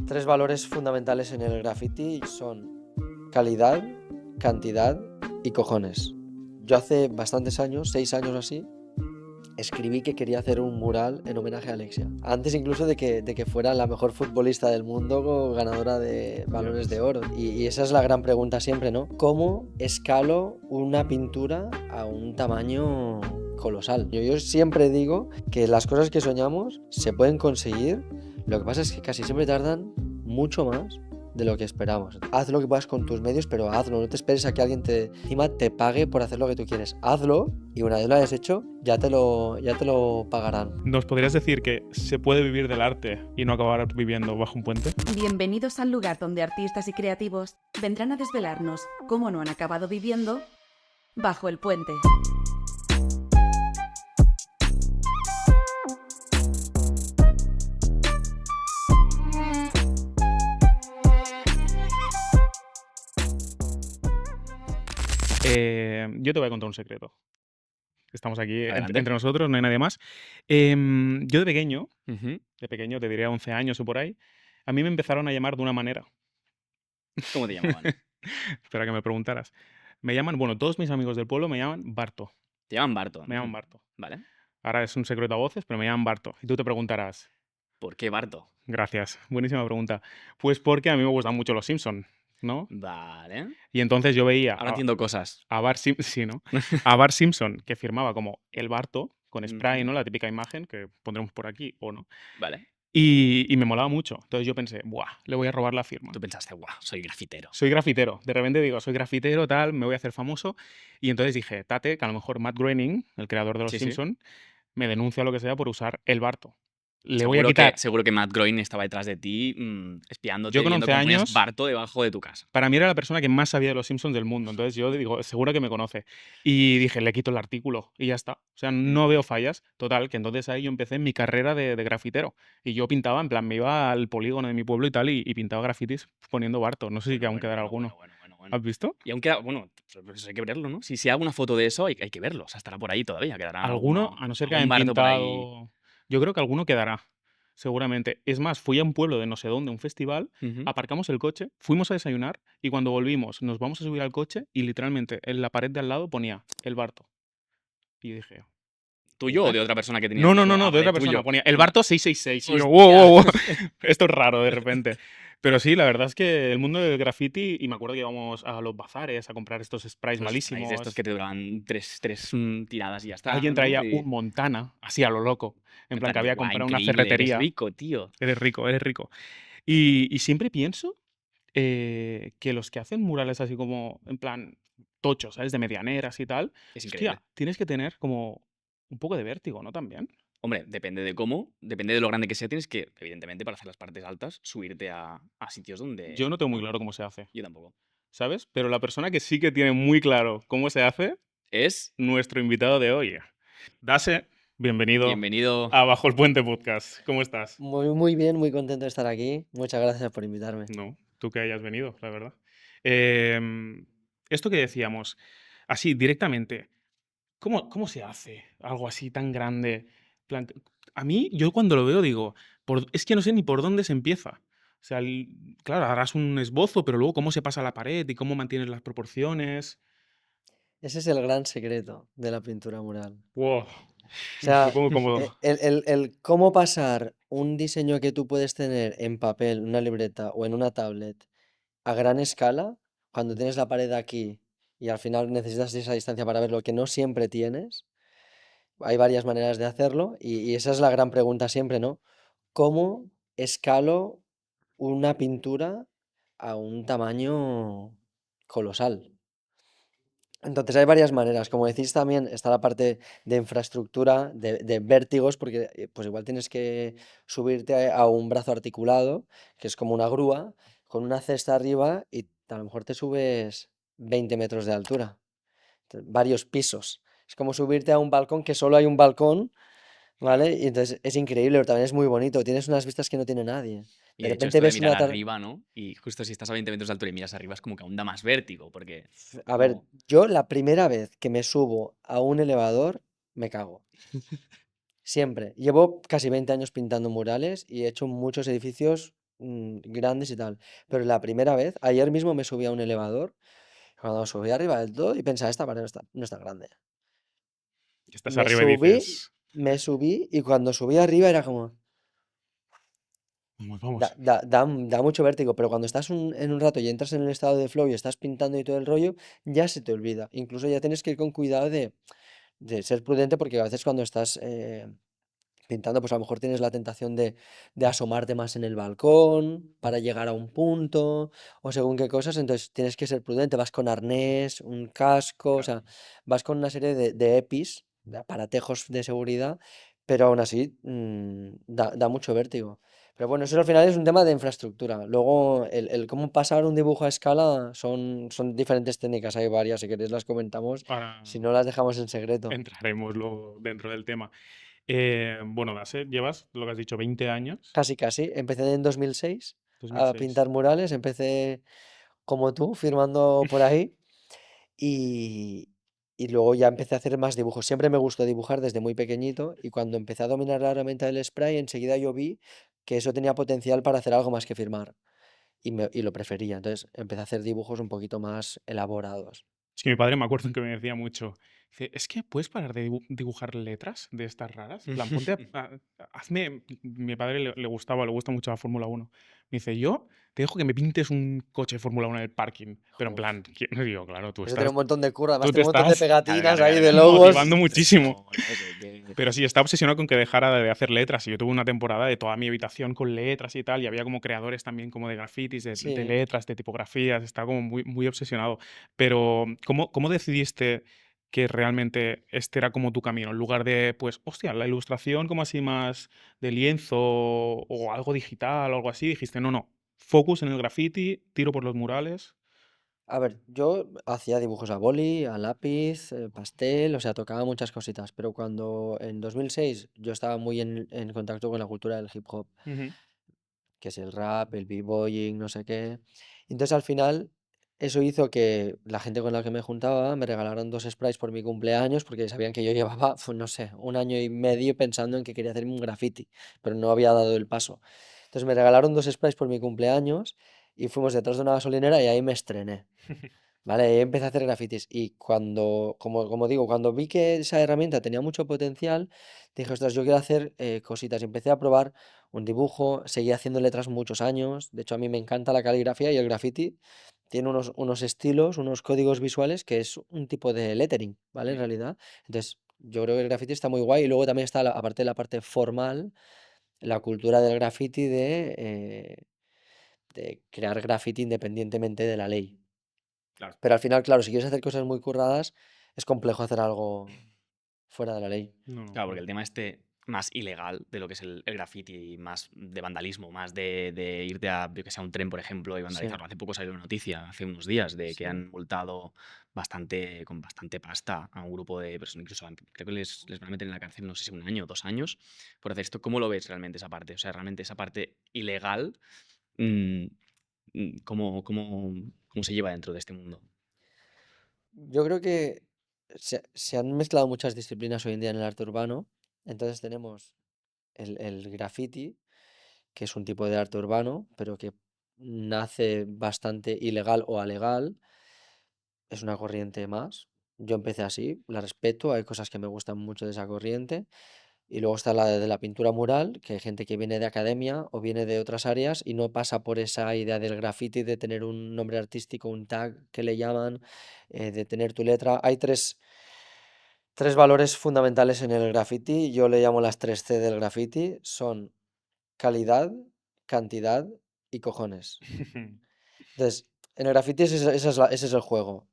Tres valores fundamentales en el graffiti son calidad, cantidad y cojones. Yo hace bastantes años, 6 años o así, escribí que quería hacer un mural en homenaje a Alexia. Antes incluso de que fuera la mejor futbolista del mundo, ganadora de balones de oro. Y esa es la gran pregunta siempre, ¿no? ¿Cómo escalo una pintura a un tamaño colosal? Yo siempre digo que las cosas que soñamos se pueden conseguir. Lo que pasa es que casi siempre tardan mucho más de lo que esperamos. Haz lo que puedas con tus medios, pero hazlo. No te esperes a que alguien encima te pague por hacer lo que tú quieres. Hazlo y una vez lo hayas hecho, ya te lo pagarán. ¿Nos podrías decir que se puede vivir del arte y no acabar viviendo bajo un puente? Bienvenidos al lugar donde artistas y creativos vendrán a desvelarnos cómo no han acabado viviendo bajo el puente. Yo te voy a contar un secreto. Estamos aquí Adelante. entre nosotros, no hay nadie más. Yo de pequeño, Ujú. te diría 11 años o por ahí, a mí me empezaron a llamar de una manera. ¿Cómo te llamaban? Espera que me preguntaras. Me llaman, bueno, todos mis amigos del pueblo me llaman Barto. Te llaman Barto. Me llaman Barto. Vale. Ahora es un secreto a voces, pero me llaman Barto. Y tú te preguntarás, ¿Por qué Barto? gracias, buenísima pregunta. Pues porque a mí me gustan mucho los Simpson, ¿no? Vale. Y entonces yo veía Ahora entiendo cosas. a Bart Simpson, sí, ¿no? A Bart Simpson, que firmaba como el Barto, con spray, Ujú. ¿no? La típica imagen que pondremos por aquí o no. Vale. Y me molaba mucho. Entonces yo pensé, ¡buah! Le voy a robar la firma. Tú pensaste, guau, soy grafitero. Soy grafitero. De repente digo, soy grafitero, tal, me voy a hacer famoso. Y entonces dije, tate, que a lo mejor Matt Groening, el creador de Los Sí, sí. Simpson, me denuncia o lo que sea por usar el Barto. Le voy a Seguro quitar. seguro que Matt Groening estaba detrás de ti, espiándote, Yo con viendo 11 cómo ponías años, Barto debajo de tu casa. para mí era la persona que más sabía de Los Simpsons del mundo. Entonces yo digo, seguro que me conoce. Y dije, le quito el artículo y ya está. O sea, no veo fallas. Total, que entonces ahí yo empecé mi carrera de grafitero. Y yo pintaba, en plan, me iba al polígono de mi pueblo y tal, y pintaba grafitis poniendo Barto. No sé si que aún quedará alguno. Bueno. ¿Has visto? Y aún queda, bueno, pues hay que verlo, ¿no? Si hay alguna foto de eso, hay que verlo. O sea, estará por ahí todavía, quedará Alguno, a no ser que algún hayan Barto por ahí. pintado. Yo creo que alguno quedará, seguramente. Es más, fui a un pueblo de no sé dónde, un festival, Ujú. aparcamos el coche, fuimos a desayunar y cuando volvimos nos vamos a subir al coche y literalmente en la pared de al lado ponía el Barto. Y dije, ¿Tuyo o "¿What?". de otra persona que tenía No, en no, su no, no, de otra pared? persona. Tuyo. Ponía el Barto 666. Y yo, Hostia. wow, wow, wow. Esto es raro de repente. Pero sí, la verdad es que el mundo del graffiti, y me acuerdo que íbamos a los bazares a comprar estos sprays Los sprays malísimos. de estos que te duran tres tiradas y ya está. Alguien ¿no? traía Y un Montana, así a lo loco. En en plan, que plan de, había guau, comprado una increíble, eres ferretería. rico, tío. Eres rico, eres rico. Y siempre pienso que los que hacen murales así como, en plan, tochos, ¿sabes? De medianeras y tal, Es increíble. hostia, tienes que tener como un poco de vértigo, ¿no? También. Hombre, depende de cómo, depende de lo grande que sea, tienes que, evidentemente, para hacer las partes altas, subirte a sitios donde... Yo no tengo muy bueno, claro cómo se hace, yo tampoco. ¿sabes? Pero la persona que sí que tiene muy claro cómo se hace, Es nuestro invitado de hoy. Dase, bienvenido bienvenido. a Bajo el Puente Podcast. ¿Cómo estás? Muy bien, muy contento de estar aquí. Muchas gracias por invitarme. No, tú que hayas venido, la verdad. Esto que decíamos, así directamente, ¿cómo se hace algo así tan grande? Plan, a mí, yo cuando lo veo digo, es que no sé ni por dónde se empieza. O sea, claro, harás un esbozo, pero luego cómo se pasa a la pared y cómo mantienes las proporciones. Ese es el gran secreto de la pintura mural. Wow, O me sea, pongo cómodo. el cómo pasar un diseño que tú puedes tener en papel, en una libreta o en una tablet a gran escala, cuando tienes la pared aquí y al final necesitas esa distancia para ver lo que no siempre tienes, hay varias maneras de hacerlo y esa es la gran pregunta siempre, ¿no? ¿Cómo escalo una pintura a un tamaño colosal? Entonces hay varias maneras, como decís también está la parte de infraestructura, de vértigos, porque pues igual tienes que subirte a un brazo articulado, que es como una grúa, con una cesta arriba y a lo mejor te subes 20 metros de altura, varios pisos. Es como subirte a un balcón que solo hay un balcón, ¿vale? Y entonces es increíble, pero también es muy bonito, tienes unas vistas que no tiene nadie. Y De de hecho, repente esto de ves mirar una tarde... arriba, ¿no? Y justo si estás a 20 metros de altura y miras arriba es como que aún da más vértigo, porque A ver, como... yo la primera vez que me subo a un elevador, me cago. Siempre. Llevo casi 20 años pintando murales y he hecho muchos edificios grandes y tal. Pero la primera vez, ayer mismo me subí a un elevador, cuando subí arriba del todo y pensaba, esta pared no está grande. Que estás Me arriba y subí, dices, me subí y cuando subí arriba era como, vamos, da, vamos. da, da, da mucho vértigo, pero cuando estás en un rato y entras en el estado de flow y estás pintando y todo el rollo, ya se te olvida. Incluso ya tienes que ir con cuidado de ser prudente porque a veces cuando estás pintando, pues a lo mejor tienes la tentación de asomarte más en el balcón para llegar a un punto o según qué cosas, entonces tienes que ser prudente, vas con arnés, un casco, o Claro. sea, vas con una serie de EPIs, de aparatejos de seguridad, pero aún así da mucho vértigo. Pero bueno, eso al final es un tema de infraestructura. Luego, el cómo pasar un dibujo a escala son diferentes técnicas, hay varias, si queréis las comentamos, Ahora si no las dejamos en secreto. entraremos luego dentro del tema. Bueno, Dase, llevas lo que has dicho, 20 años, Casi, casi. Empecé en 2006 a 2006. pintar murales. Empecé como tú, firmando por ahí. Y, y luego ya empecé a hacer más dibujos. Siempre me gustó dibujar desde muy pequeñito. Y cuando empecé a dominar la herramienta del spray, enseguida yo vi que eso tenía potencial para hacer algo más que firmar. Y lo prefería. Entonces empecé a hacer dibujos un poquito más elaborados. Es que mi padre me acuerdo que me decía mucho, dice, es que puedes parar de dibujar letras de estas raras. En plan, ponte hazme, mi padre le gustaba, le gusta mucho la Fórmula 1. Me dice, yo te dejo que me pintes un coche de Fórmula 1 en el parking. Pero en Uf, plan, digo, claro, eso tiene un montón de curro. Además tú te tiene un montón de estás Claro, pegatinas claro, ahí, claro, de claro. logos. motivando muchísimo. No, no sé qué. Pero sí, estaba obsesionado con que dejara de hacer letras. Y yo tuve una temporada de toda mi habitación con letras y tal. Y había como creadores también como de grafitis, de Sí. letras, de tipografías. Estaba como muy, muy obsesionado. Pero, ¿cómo decidiste que realmente este era como tu camino? En lugar de, pues, hostia, la ilustración como así más de lienzo o algo digital o algo así. Dijiste, no, no. Focus en el graffiti, tiro por los murales. A ver, yo hacía dibujos a boli, a lápiz, pastel, o sea, tocaba muchas cositas, pero cuando en 2006 yo estaba muy en contacto con la cultura del hip hop, Ujú. que es el rap, el b-boying, no sé qué, entonces al final eso hizo que la gente con la que me juntaba me regalaran dos sprays por mi cumpleaños porque sabían que yo llevaba, pues, no sé, un año y medio pensando en que quería hacerme un graffiti, pero no había dado el paso. Entonces me regalaron dos sprays por mi cumpleaños y fuimos detrás de una gasolinera y ahí me estrené. Vale, ahí empecé a hacer grafitis y como digo, cuando vi que esa herramienta tenía mucho potencial, dije, ostras, yo quiero hacer cositas. Y empecé a probar un dibujo, seguí haciendo letras muchos años. De hecho, a mí me encanta la caligrafía y el graffiti tiene unos estilos, unos códigos visuales que es un tipo de lettering, ¿vale? En Mm. realidad. Entonces, yo creo que el graffiti está muy guay y luego también está, aparte de la parte formal, la cultura del graffiti de crear graffiti independientemente de la ley. Claro. Pero al final, claro, si quieres hacer cosas muy curradas, es complejo hacer algo fuera de la ley. No, no, Claro, porque claro. el tema este más ilegal de lo que es el graffiti, más de vandalismo, más de irte a, yo que sé, a un tren, por ejemplo, y Sí, vandalizarlo. Hace poco salió una noticia, hace unos días, de que sí. han multado con bastante pasta a un grupo de personas, incluso creo que les van a meter en la cárcel, no sé si 1 año o 2 años, por hacer esto. ¿Cómo lo ves realmente esa parte? O sea, realmente esa parte ilegal, mm, ¿cómo se lleva dentro de este mundo? Yo creo que se han mezclado muchas disciplinas hoy en día en el arte urbano. Entonces tenemos el graffiti, que es un tipo de arte urbano, pero que nace bastante ilegal o alegal. Es una corriente más. Yo empecé así, la respeto, hay cosas que me gustan mucho de esa corriente. Y luego está la de la pintura mural, que hay gente que viene de academia o viene de otras áreas y no pasa por esa idea del graffiti, de tener un nombre artístico, un tag que le llaman, de tener tu letra. Hay tres valores fundamentales en el graffiti, yo le llamo las 3 C del graffiti, son calidad, cantidad y cojones. Entonces, en el graffiti ese es el juego.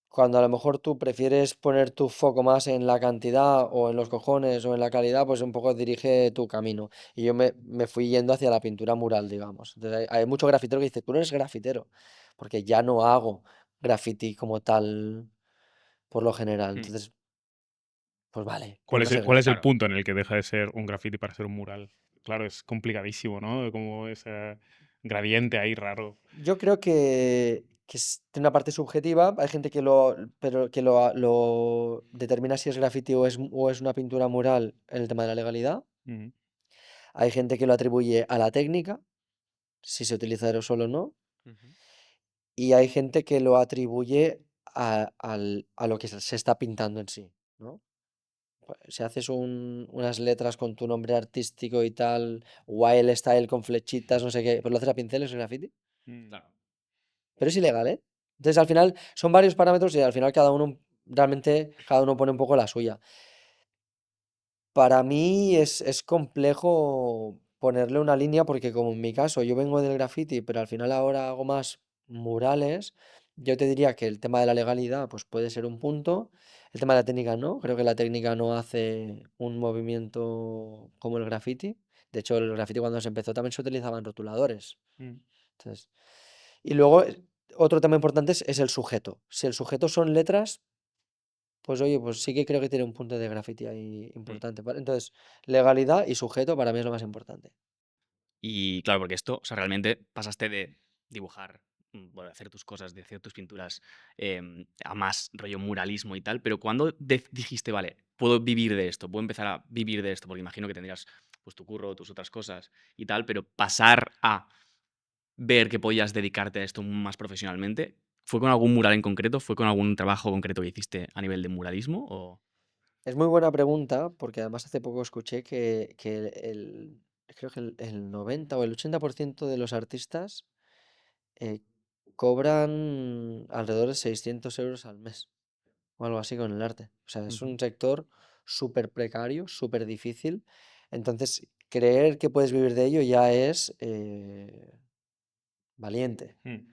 Cuando a lo mejor tú prefieres poner tu foco más en la cantidad o en los cojones o en la calidad, pues un poco dirige tu camino. Y yo me fui yendo hacia la pintura mural, digamos. Entonces hay mucho grafitero que dice, tú no eres grafitero, porque ya no hago graffiti como tal por lo general. Mm. Entonces, pues vale, pues ¿Cuál no es el, soy cuál es el Claro. grafitero. punto en el que deja de ser un graffiti para ser un mural? Claro, es complicadísimo, ¿no? Como ese gradiente ahí raro. Yo creo que tiene una parte subjetiva, hay gente pero que lo determina si es graffiti o es una pintura mural en el tema de la legalidad. Ujú. Hay gente que lo atribuye a la técnica si se utiliza aerosol o no, Ujú. y hay gente que lo atribuye a lo que se está pintando en sí, ¿no? Pues, si haces unas letras con tu nombre artístico y tal, wild style con flechitas, no sé qué, pues lo haces a pinceles o graffiti, Claro. pero es ilegal, ¿eh? Entonces al final son varios parámetros y al final realmente cada uno pone un poco la suya. Para mí es complejo ponerle una línea porque como en mi caso yo vengo del graffiti, pero al final ahora hago más murales, yo te diría que el tema de la legalidad pues puede ser un punto, el tema de la técnica no, creo que la técnica no hace un movimiento como el graffiti. De hecho, el graffiti cuando se empezó también se utilizaban rotuladores. Mm. Entonces, y luego otro tema importante es el sujeto. Si el sujeto son letras, pues oye, pues sí que creo que tiene un punto de graffiti ahí Mm. importante. Entonces, legalidad y sujeto para mí es lo más importante. Y claro, porque esto, o sea, realmente pasaste de dibujar, bueno, de hacer tus cosas, de hacer tus pinturas, a más rollo muralismo y tal, pero cuando dijiste, vale, puedo vivir de esto, puedo empezar a vivir de esto, porque imagino que tendrías pues tu curro, tus otras cosas y tal, pero pasar a ver que podías dedicarte a esto más profesionalmente, ¿fue con algún mural en concreto? ¿Fue con algún trabajo concreto que hiciste a nivel de muralismo? O... Es muy buena pregunta porque además hace poco escuché que creo que el 90 o el 80% de los artistas eh, cobran alrededor de 600 euros al mes o algo así con el arte. O sea, es Ujú. un sector súper precario, súper difícil. Entonces, creer que puedes vivir de ello ya es valiente. Mm.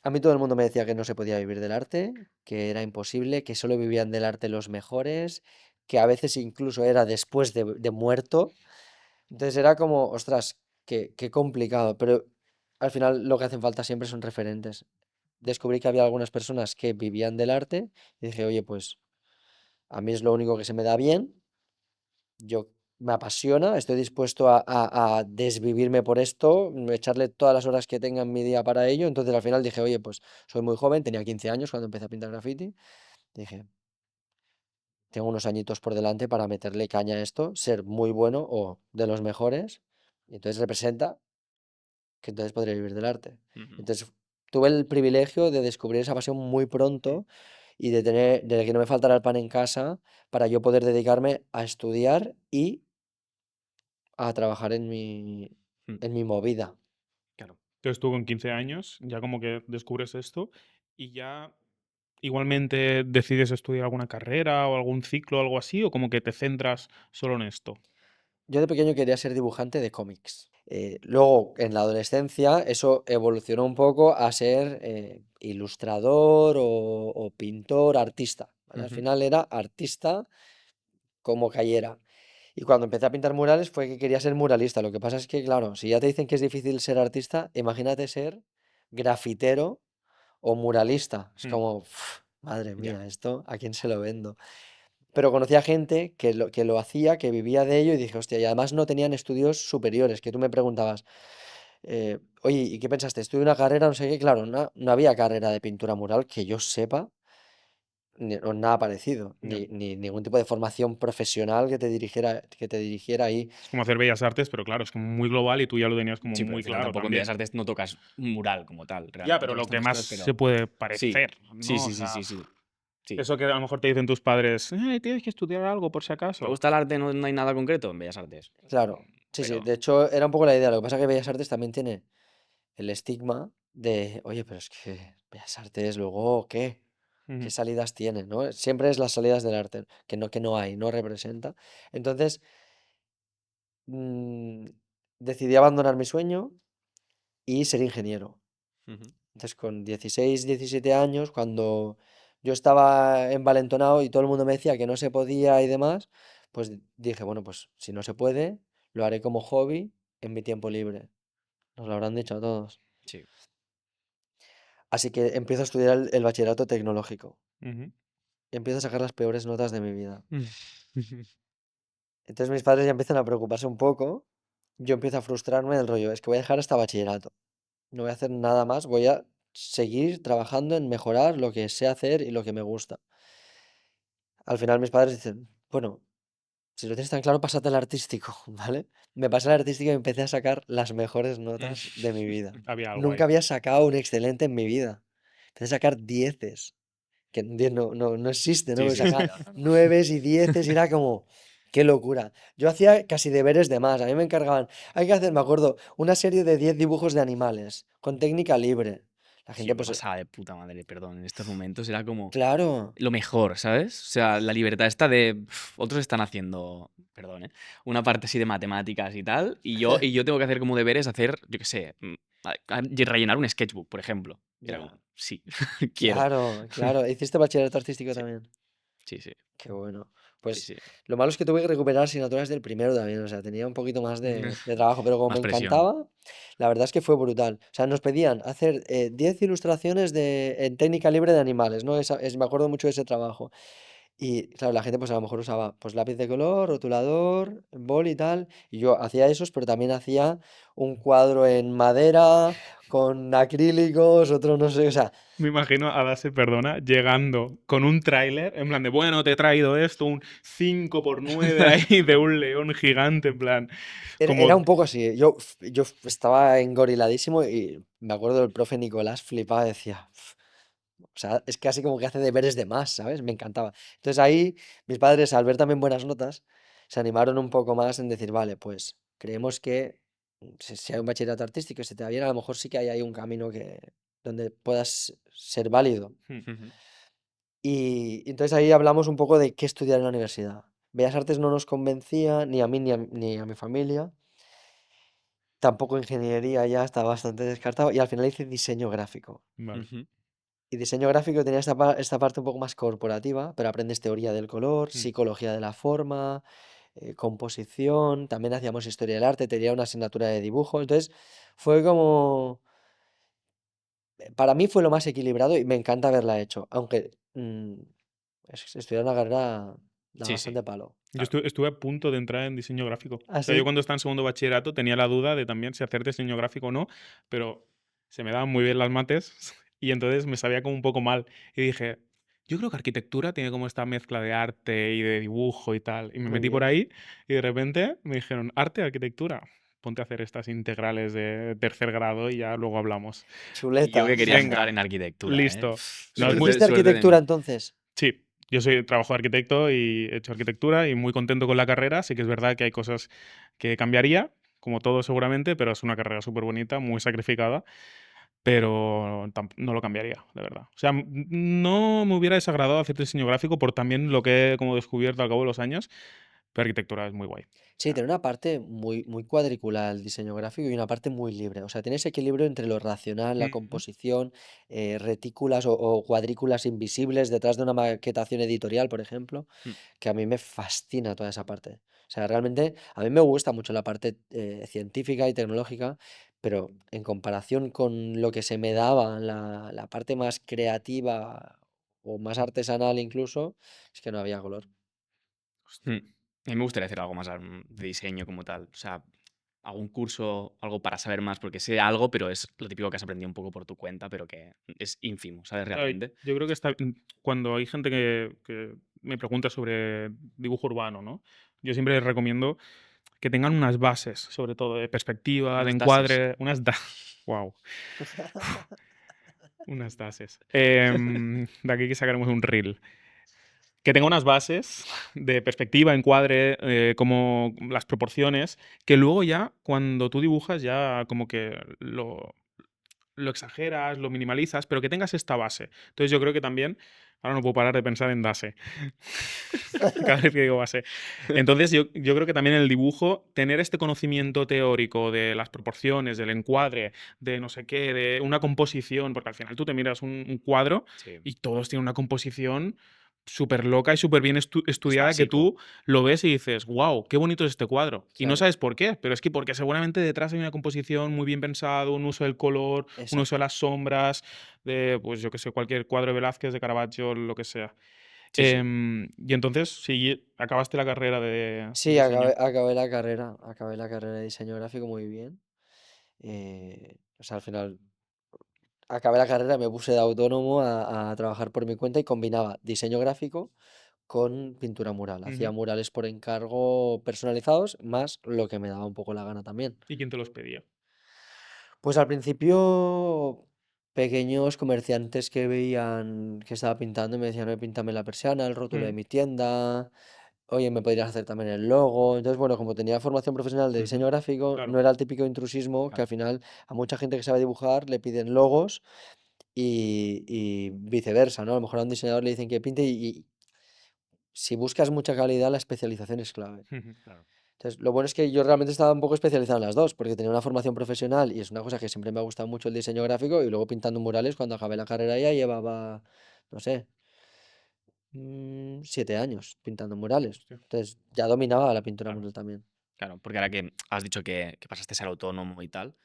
A mí todo el mundo me decía que no se podía vivir del arte, que era imposible, que solo vivían del arte los mejores, que a veces incluso era después de muerto. Entonces era como, ostras, qué complicado. Pero al final lo que hacen falta siempre son referentes. Descubrí que había algunas personas que vivían del arte y dije, oye, pues a mí es lo único que se me da bien, yo me apasiona, estoy dispuesto a desvivirme por esto, echarle todas las horas que tenga en mi día para ello. Entonces al final dije, oye, pues soy muy joven, tenía 15 años cuando empecé a pintar graffiti. Dije, tengo unos añitos por delante para meterle caña a esto, ser muy bueno o de los mejores. Y entonces representa que entonces podré vivir del arte. Ujú. Entonces tuve el privilegio de descubrir esa pasión muy pronto y de que no me faltara el pan en casa para yo poder dedicarme a estudiar y a trabajar Mm. en mi movida. Claro. Entonces tú con 15 años ya como que descubres esto y ya igualmente decides estudiar alguna carrera o algún ciclo o algo así, o como que te centras solo en esto. Yo de pequeño quería ser dibujante de cómics. Luego, en la adolescencia, eso evolucionó un poco a ser ilustrador o pintor, artista, ¿vale? Al Ujú. final era artista como cayera. Y cuando empecé a pintar murales fue que quería ser muralista. Lo que pasa es que, claro, si ya te dicen que es difícil ser artista, imagínate ser grafitero o muralista. Es Mm. como, madre Ya. mía, esto, ¿a quién se lo vendo? Pero conocía gente que lo hacía, que vivía de ello y dije, hostia, y además no tenían estudios superiores, que tú me preguntabas, oye, ¿y qué pensaste? ¿Estudié una carrera? No sé qué, claro, no había carrera de pintura mural que yo sepa, o nada parecido, Ya. ni ningún tipo de formación profesional que te dirigiera ahí. Es como hacer bellas artes, pero claro, es como muy global y tú ya lo tenías como Sí, pero al muy final claro tampoco en Bellas también. Artes no tocas un mural como tal, Ya, realmente pero lo tocas que tantas más cosas, se pero puede sí, parecer, sí, ¿no? O sí, sí, sea, sí, sí, sí. eso que a lo mejor te dicen tus padres, tienes que estudiar algo por si ¿Te acaso. gusta el arte? No, no hay nada concreto en Bellas Artes. Claro, sí, sí, Pero, de hecho era un poco la idea, lo que pasa es que Bellas Artes también tiene el estigma de, oye, pero es que Bellas Artes luego, ¿qué? ¿Qué Ujú. salidas tiene, no? Siempre es las salidas del arte, que no hay, no representa. Entonces, mm, decidí abandonar mi sueño y ser ingeniero. ujú. Entonces, con 16 17 años, cuando yo estaba envalentonado y todo el mundo me decía que no se podía y demás, pues dije, bueno, pues si no se puede, lo haré como hobby en mi tiempo libre. Nos lo habrán dicho a todos. Sí. Así que empiezo a estudiar el bachillerato tecnológico. Ujú. Y empiezo a sacar las peores notas de mi vida. Mm. Entonces mis padres ya empiezan a preocuparse un poco. Yo empiezo a frustrarme del rollo, es que voy a dejar hasta bachillerato. No voy a hacer nada más, voy a seguir trabajando en mejorar lo que sé hacer y lo que me gusta. Al final mis padres dicen, bueno, Si lo tienes tan claro, pásate al artístico, ¿vale? Me pasé al artístico y empecé a sacar las mejores notas de mi vida. Había algo Nunca ahí. había sacado un excelente en mi vida. Empecé a sacar dieces, que un 10 no existe, ¿no? Sí, Porque sí, sí, sacaba no, no, no. nueves y dieces y era como, qué locura. Yo hacía casi deberes de más. A mí me encargaban, hay que hacer, me acuerdo, una serie de 10 dibujos de animales, con técnica libre. La Sí, gente, yo me pues, pasaba de puta madre, perdón. En estos momentos era como claro. lo mejor, ¿sabes? O sea, la libertad esta de otros están haciendo, perdón, ¿eh? Una parte así de matemáticas y tal, y yo tengo que hacer como deberes hacer, yo qué sé, rellenar un sketchbook, por ejemplo. Y era Ya. como, sí, quiero. Claro, claro. ¿Hiciste bachillerato artístico Sí, también? sí, sí, Qué bueno. sí, Pues sí. lo malo es que tuve que recuperar asignaturas del primero también, o sea, tenía un poquito más de trabajo, pero como me Más presión. encantaba, la verdad es que fue brutal. O sea, nos pedían hacer 10 ilustraciones en técnica libre de animales, ¿no? Me acuerdo mucho de ese trabajo. Y claro, la gente pues a lo mejor usaba pues lápiz de color, rotulador, bol y tal. Y yo hacía esos, pero también hacía un cuadro en madera, con acrílicos, otro no sé, o sea, Me imagino a Dase, perdona, llegando con un tráiler, en plan de, bueno, te he traído esto, un 5x9 ahí de un león gigante, en plan, era como, un poco así. Yo estaba engoriladísimo y me acuerdo del profe Nicolás flipaba, decía, O sea, es casi como que hace deberes de más, ¿sabes? Me encantaba. Entonces ahí mis padres, al ver también buenas notas, se animaron un poco más en decir, vale, pues creemos que si hay un bachillerato artístico y se te da bien, a lo mejor sí que hay ahí un camino donde puedas ser válido. hmm, Ujú. Y entonces ahí hablamos un poco de qué estudiar en la universidad. Bellas Artes no nos convencía, ni a mí ni a mi familia. Tampoco ingeniería ya está bastante descartado. Y al final hice diseño gráfico. vale. Ujú. Y diseño gráfico tenía esta parte un poco más corporativa, pero aprendes teoría del color, Hmm. psicología de la forma, composición, también hacíamos historia del arte, tenía una asignatura de dibujo. Entonces fue como, para mí fue lo más equilibrado y me encanta haberla hecho, aunque estudiar una carrera da Sí, sí, bastante palo. Yo claro. estuve a punto de entrar en diseño gráfico. ¿Ah, O sea, yo sí? cuando estaba en segundo bachillerato tenía la duda de también si hacer diseño gráfico o no, pero se me daban muy bien las mates y entonces me sabía como un poco mal. Y dije, yo creo que arquitectura tiene como esta mezcla de arte y de dibujo y tal. Y me Muy metí por bien. ahí y de repente me dijeron, arte, arquitectura. Ponte a hacer estas integrales de tercer grado y ya luego hablamos. Y yo Chuleta. que quería entrar Venga, en arquitectura, ¿eh? listo. No, es muy, Suerte, ¿Hiciste suerte de arquitectura mí. entonces? Sí, yo trabajo de arquitecto y he hecho arquitectura y muy contento con la carrera. Sí que es verdad que hay cosas que cambiaría, como todo seguramente, pero es una carrera súper bonita, muy sacrificada, pero no lo cambiaría, de verdad. O sea, no me hubiera desagradado hacer diseño gráfico por también lo que he como descubierto al cabo de los años, pero arquitectura es muy guay. O Sí, sea, tiene una parte muy cuadriculada el diseño gráfico y una parte muy libre. O sea, tiene ese equilibrio entre lo racional, la ujú, composición, retículas o cuadrículas invisibles detrás de una maquetación editorial, por ejemplo, Mm. que a mí me fascina toda esa parte. O sea, realmente a mí me gusta mucho la parte científica y tecnológica, pero en comparación con lo que se me daba, la parte más creativa o más artesanal incluso, es que no había color. Mm. A mí me gustaría hacer algo más de diseño como tal. O sea, algún curso, algo para saber más, porque sé algo, pero es lo típico que has aprendido un poco por tu cuenta, pero que es ínfimo, ¿sabes? claro, Realmente. yo creo que cuando hay gente que me pregunta sobre dibujo urbano, ¿no? Yo siempre les recomiendo que tengan unas bases, sobre todo de perspectiva, de Unas dases. encuadre, wow, unas dases. De aquí que sacaremos un reel. Que tenga unas bases de perspectiva, encuadre, como las proporciones, que luego ya, cuando tú dibujas, ya como que lo exageras, lo minimalizas, pero que tengas esta base. Entonces yo creo que también, ahora no puedo parar de pensar en Dase, cada vez que digo base. Entonces yo creo que también en el dibujo, tener este conocimiento teórico de las proporciones, del encuadre, de no sé qué, de una composición, porque al final tú te miras un cuadro Sí. y todos tienen una composición súper loca y súper bien Es estudiada que básico. tú lo ves y dices, wow, qué bonito es este cuadro. Y no Claro, sabes por qué, pero es que porque seguramente detrás hay una composición muy bien pensado, un uso del color, un uso de exacto. las sombras, de, pues yo que sé, cualquier cuadro de Velázquez, de Caravaggio, lo que sea. Sí, sí. Y entonces, si acabaste la carrera de Sí, diseño. acabé la carrera de diseño gráfico muy bien. O sea, al final acabé la carrera, me puse de autónomo a trabajar por mi cuenta y combinaba diseño gráfico con pintura mural. Hacía Ujú. murales por encargo personalizados, más lo que me daba un poco la gana también. ¿Y quién te los pedía? Pues al principio, pequeños comerciantes que veían que estaba pintando y me decían, oye, píntame la persiana, el rótulo de Mm, mi tienda, oye, me podrías hacer también el logo. Entonces, bueno, como tenía formación profesional de diseño ujú. gráfico, no Claro. era el típico intrusismo que al Claro. final a mucha gente que sabe dibujar le piden logos y viceversa, ¿no? A lo mejor a un diseñador le dicen que pinte y si buscas mucha calidad, la especialización es clave. Ujú. Claro. Entonces, lo bueno es que yo realmente estaba un poco especializado en las dos, porque tenía una formación profesional y es una cosa que siempre me ha gustado mucho el diseño gráfico y luego pintando murales cuando acabé la carrera ya llevaba, no sé, 7 años pintando murales. Hostia. Entonces, ya dominaba la pintura Claro. mural también. Claro, porque ahora que has dicho que pasaste a ser autónomo y tal,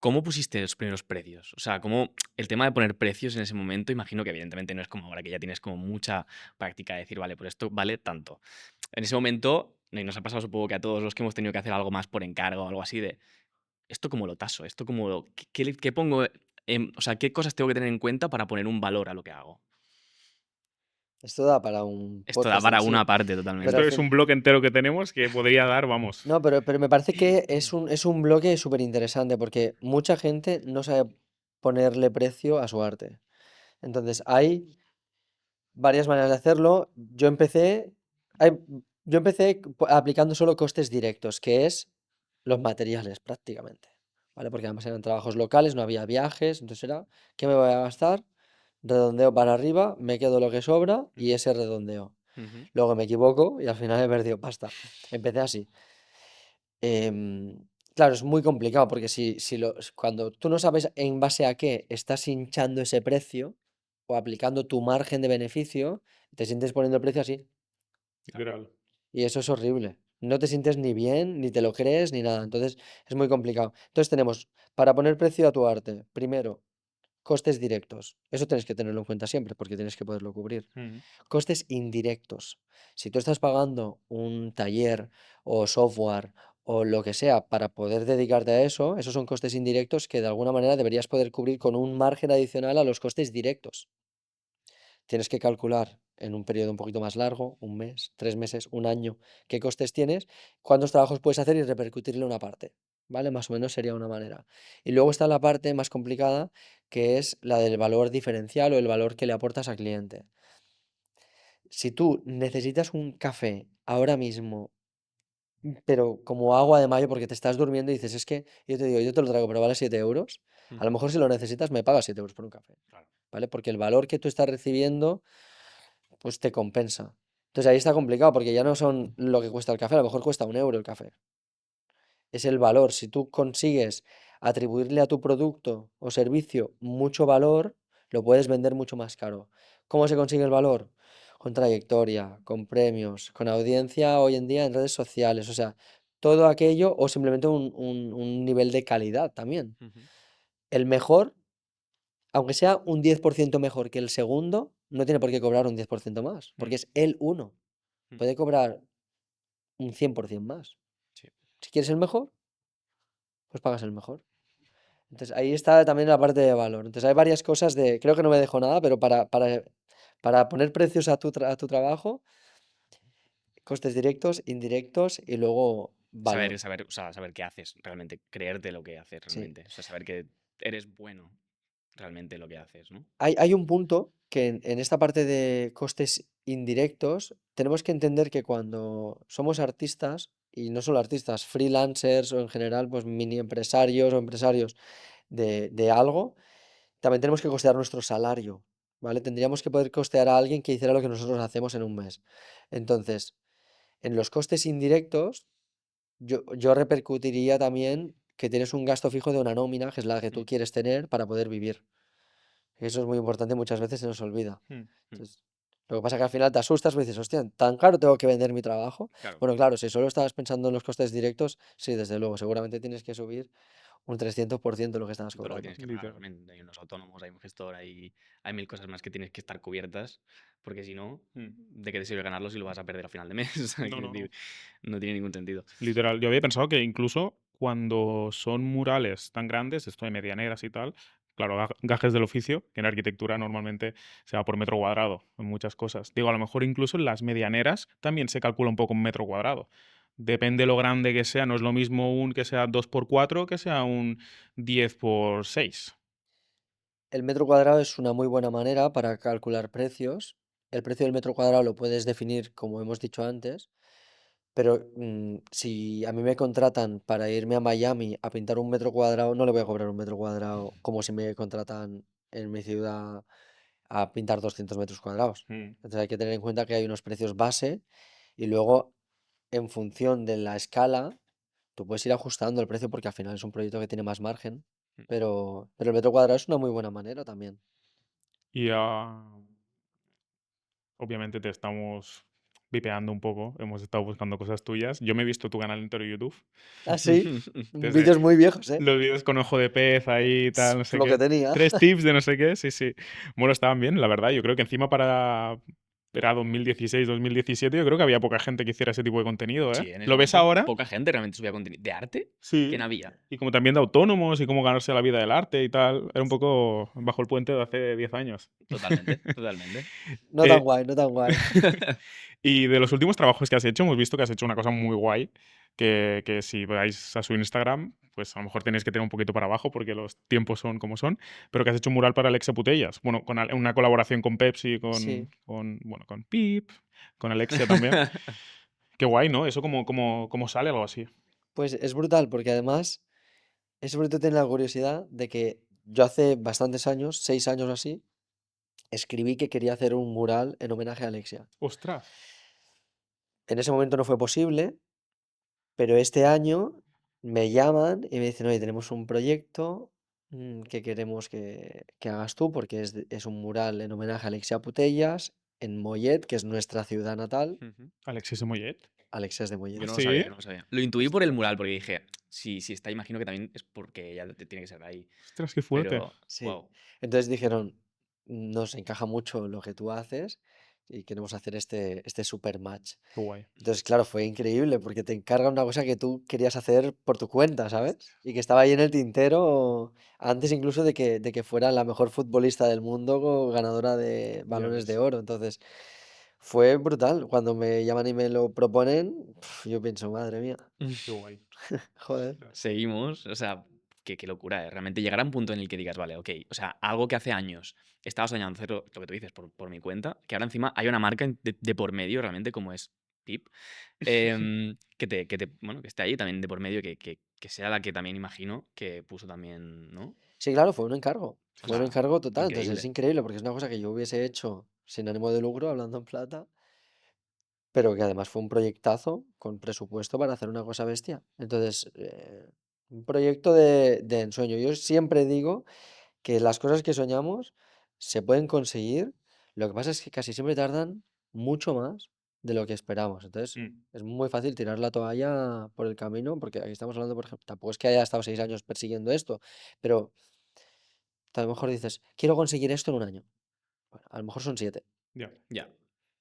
¿cómo pusiste los primeros precios? O sea, ¿cómo el tema de poner precios en ese momento? Imagino que evidentemente no es como ahora que ya tienes como mucha práctica de decir, vale, pues esto vale tanto. En ese momento, y nos ha pasado supongo que a todos los que hemos tenido que hacer algo más por encargo o algo así de, ¿esto cómo lo taso? ¿Esto cómo lo, qué pongo, o sea, qué cosas tengo que tener en cuenta para poner un valor a lo que hago? Esto da para un Esto da podcast en para sí, una parte pero Esto al totalmente. es un fin, blog entero que tenemos que podría dar, vamos. no, pero me parece que es un bloque súper interesante porque mucha gente no sabe ponerle precio a su arte. Entonces, hay varias maneras de hacerlo. Hay- yo empecé aplicando solo costes directos, que es los materiales prácticamente, ¿vale? Porque además eran trabajos locales, no había viajes, entonces era, ¿qué me voy a gastar? Redondeo para arriba, me quedo lo que sobra y Ujú, ese redondeo. ujú, Luego me equivoco y al final he perdido pasta. Empecé así. Claro, es muy complicado porque cuando tú no sabes en base a qué estás hinchando ese precio o aplicando tu margen de beneficio, te sientes poniendo el precio así. claro. Literal. Y eso es horrible. No te sientes ni bien, ni te lo crees, ni nada. Entonces es muy complicado. Entonces tenemos, para poner precio a tu arte, primero, costes directos. Eso tienes que tenerlo en cuenta siempre porque tienes que poderlo cubrir. Ujú. Costes indirectos. Si tú estás pagando un taller o software o lo que sea para poder dedicarte a eso, esos son costes indirectos que de alguna manera deberías poder cubrir con un margen adicional a los costes directos. Tienes que calcular en un periodo un poquito más largo, un mes, 3 meses, un año, qué costes tienes, cuántos trabajos puedes hacer y repercutirle una parte. ¿Vale? Más o menos sería una manera. Y luego está la parte más complicada, que es la del valor diferencial o el valor que le aportas al cliente. Si tú necesitas un café ahora mismo, pero como agua de mayo porque te estás durmiendo y dices, es que yo te digo, yo te lo traigo, pero vale 7 euros, a lo Ujú, mejor si lo necesitas me pagas 7 euros por un café, claro. ¿vale? Porque el valor que tú estás recibiendo, pues te compensa. Entonces ahí está complicado porque ya no son lo que cuesta el café, a lo mejor cuesta 1 euro el café. Es el valor. Si tú consigues atribuirle a tu producto o servicio mucho valor, lo puedes vender mucho más caro. ¿Cómo se consigue el valor? Con trayectoria, con premios, con audiencia hoy en día en redes sociales, o sea, todo aquello o simplemente un nivel de calidad también. Ujú, El mejor, aunque sea un 10% mejor que el segundo, no tiene por qué cobrar un 10% más, Mm. porque es el uno. mm, Puede cobrar un 100% más. sí. Si quieres el mejor, pues pagas el mejor. Entonces ahí está también la parte de valor. Entonces hay varias cosas creo que no me dejo nada, pero para poner precios a tu trabajo, costes directos, indirectos y luego Saber, valor. saber, o sea, saber qué haces realmente, creerte lo que haces Sí. realmente. O sea, saber que eres bueno realmente en lo que haces, ¿no? Hay un punto que en esta parte de costes indirectos tenemos que entender que cuando somos artistas, y no solo artistas, freelancers o en general, pues mini empresarios o empresarios de algo, también tenemos que costear nuestro salario, ¿vale? Tendríamos que poder costear a alguien que hiciera lo que nosotros hacemos en un mes. Entonces, en los costes indirectos, yo repercutiría también que tienes un gasto fijo de una nómina, que es la que tú Mm, quieres tener para poder vivir. Eso es muy importante, muchas veces se nos olvida. Mm. mm, Entonces, lo que pasa es que al final te asustas y dices, hostia, ¿tan caro tengo que vender mi trabajo? claro. Bueno, claro, si solo estabas pensando en los costes directos, sí, desde luego, seguramente tienes que subir un 300% lo que estabas Todo lo que cobrando. tienes que pagar Literal. también. Hay unos autónomos, hay un gestor, hay mil cosas más que tienes que estar cubiertas, porque si no, Mm. ¿de qué te sirve ganarlo si lo vas a perder a final de mes? O sea, No, quiero no, decir, no. no tiene ningún sentido. Literal. Yo había pensado que incluso cuando son murales tan grandes, esto de medianeras y tal, claro, gajes del oficio, que en arquitectura normalmente se va por metro cuadrado en muchas cosas. Digo, a lo mejor incluso en las medianeras también se calcula un poco en metro cuadrado. Depende lo grande que sea, no es lo mismo un que sea 2 por 4 que sea un 10 por 6. El metro cuadrado es una muy buena manera para calcular precios. El precio del metro cuadrado lo puedes definir, como hemos dicho antes, pero si a mí me contratan para irme a Miami a pintar un metro cuadrado, no le voy a cobrar un metro cuadrado como si me contratan en mi ciudad a pintar 200 metros cuadrados. Mm. Entonces hay que tener en cuenta que hay unos precios base y luego, en función de la escala, tú puedes ir ajustando el precio porque al final es un proyecto que tiene más margen, pero el metro cuadrado es una muy buena manera también. Y obviamente te estamos vipeando un poco, hemos estado buscando cosas tuyas. Yo me he visto tu canal entero de YouTube, Ah, sí, desde vídeos muy viejos, ¿eh? los vídeos con ojo de pez ahí, tal, no sé Lo que qué. tenía. 3 tips de no sé qué, sí, sí. Bueno, estaban bien, la verdad. Yo creo que encima era 2016, 2017, yo creo que había poca gente que hiciera ese tipo de contenido, ¿eh? Sí, en ese ¿Lo ves momento ahora? poca gente realmente subía contenido. ¿De arte? Sí. ¿Quién había? Y como también de autónomos y cómo ganarse la vida del arte y tal. Era un poco bajo el puente de hace 10 años. Totalmente, totalmente. No tan Eh, guay, no tan guay. Y de los últimos trabajos que has hecho, hemos visto que has hecho una cosa muy guay, que si vais a su Instagram, pues a lo mejor tenéis que tener un poquito para abajo porque los tiempos son como son, pero que has hecho un mural para Alexia Putellas. Bueno, con una colaboración con Pepsi, Sí, bueno, con Pip, con Alexia también. Qué guay, ¿no? Eso como sale algo así. pues es brutal porque además es brutal tener la curiosidad de que yo hace bastantes años, 6 años o así, escribí que quería hacer un mural en homenaje a Alexia. Ostras. En ese momento no fue posible, pero este año me llaman y me dicen, oye, tenemos un proyecto que queremos que hagas tú porque es un mural en homenaje a Alexia Putellas en Mollet, que es nuestra ciudad natal. Ujú. Alexis de Mollet. Alexia es de Yo Mollet. no lo ¿Sí? sabía, no lo sabía. Lo intuí por el mural, porque dije, si está, imagino que también es porque ella tiene que ser de ahí. Ostras, qué fuerte. Pero, Sí. wow. Entonces dijeron, nos encaja mucho lo que tú haces y queremos hacer este super match. Qué guay. Entonces, claro, fue increíble porque te encargan una cosa que tú querías hacer por tu cuenta, ¿sabes? Y que estaba ahí en el tintero antes incluso de que fuera la mejor futbolista del mundo ganadora de Ya balones de ves. oro. Entonces, fue brutal. Cuando me llaman y me lo proponen, yo pienso, madre mía, Qué guay. joder. Ostras. Seguimos, o sea, qué locura, ¿eh? Realmente llegar a un punto en el que digas, vale, ok, o sea, algo que hace años estaba soñando hacer lo que tú dices por mi cuenta, que ahora encima hay una marca de por medio realmente como es Pip, bueno, que esté ahí también de por medio, que sea la que también imagino que puso también, ¿no? Sí, claro, fue un encargo. O Fue un sea, encargo total. Entonces es increíble. increíble porque es una cosa que yo hubiese hecho sin ánimo de lucro, hablando en plata, pero que además fue un proyectazo con presupuesto para hacer una cosa bestia. Entonces, un proyecto de ensueño. Yo siempre digo que las cosas que soñamos se pueden conseguir. Lo que pasa es que casi siempre tardan mucho más de lo que esperamos. Entonces, Mm. es muy fácil tirar la toalla por el camino, porque aquí estamos hablando, por ejemplo, tampoco es que haya estado 6 años persiguiendo esto, pero a lo mejor dices, quiero conseguir esto en un año. Bueno, a lo mejor son 7, Ya. Ya,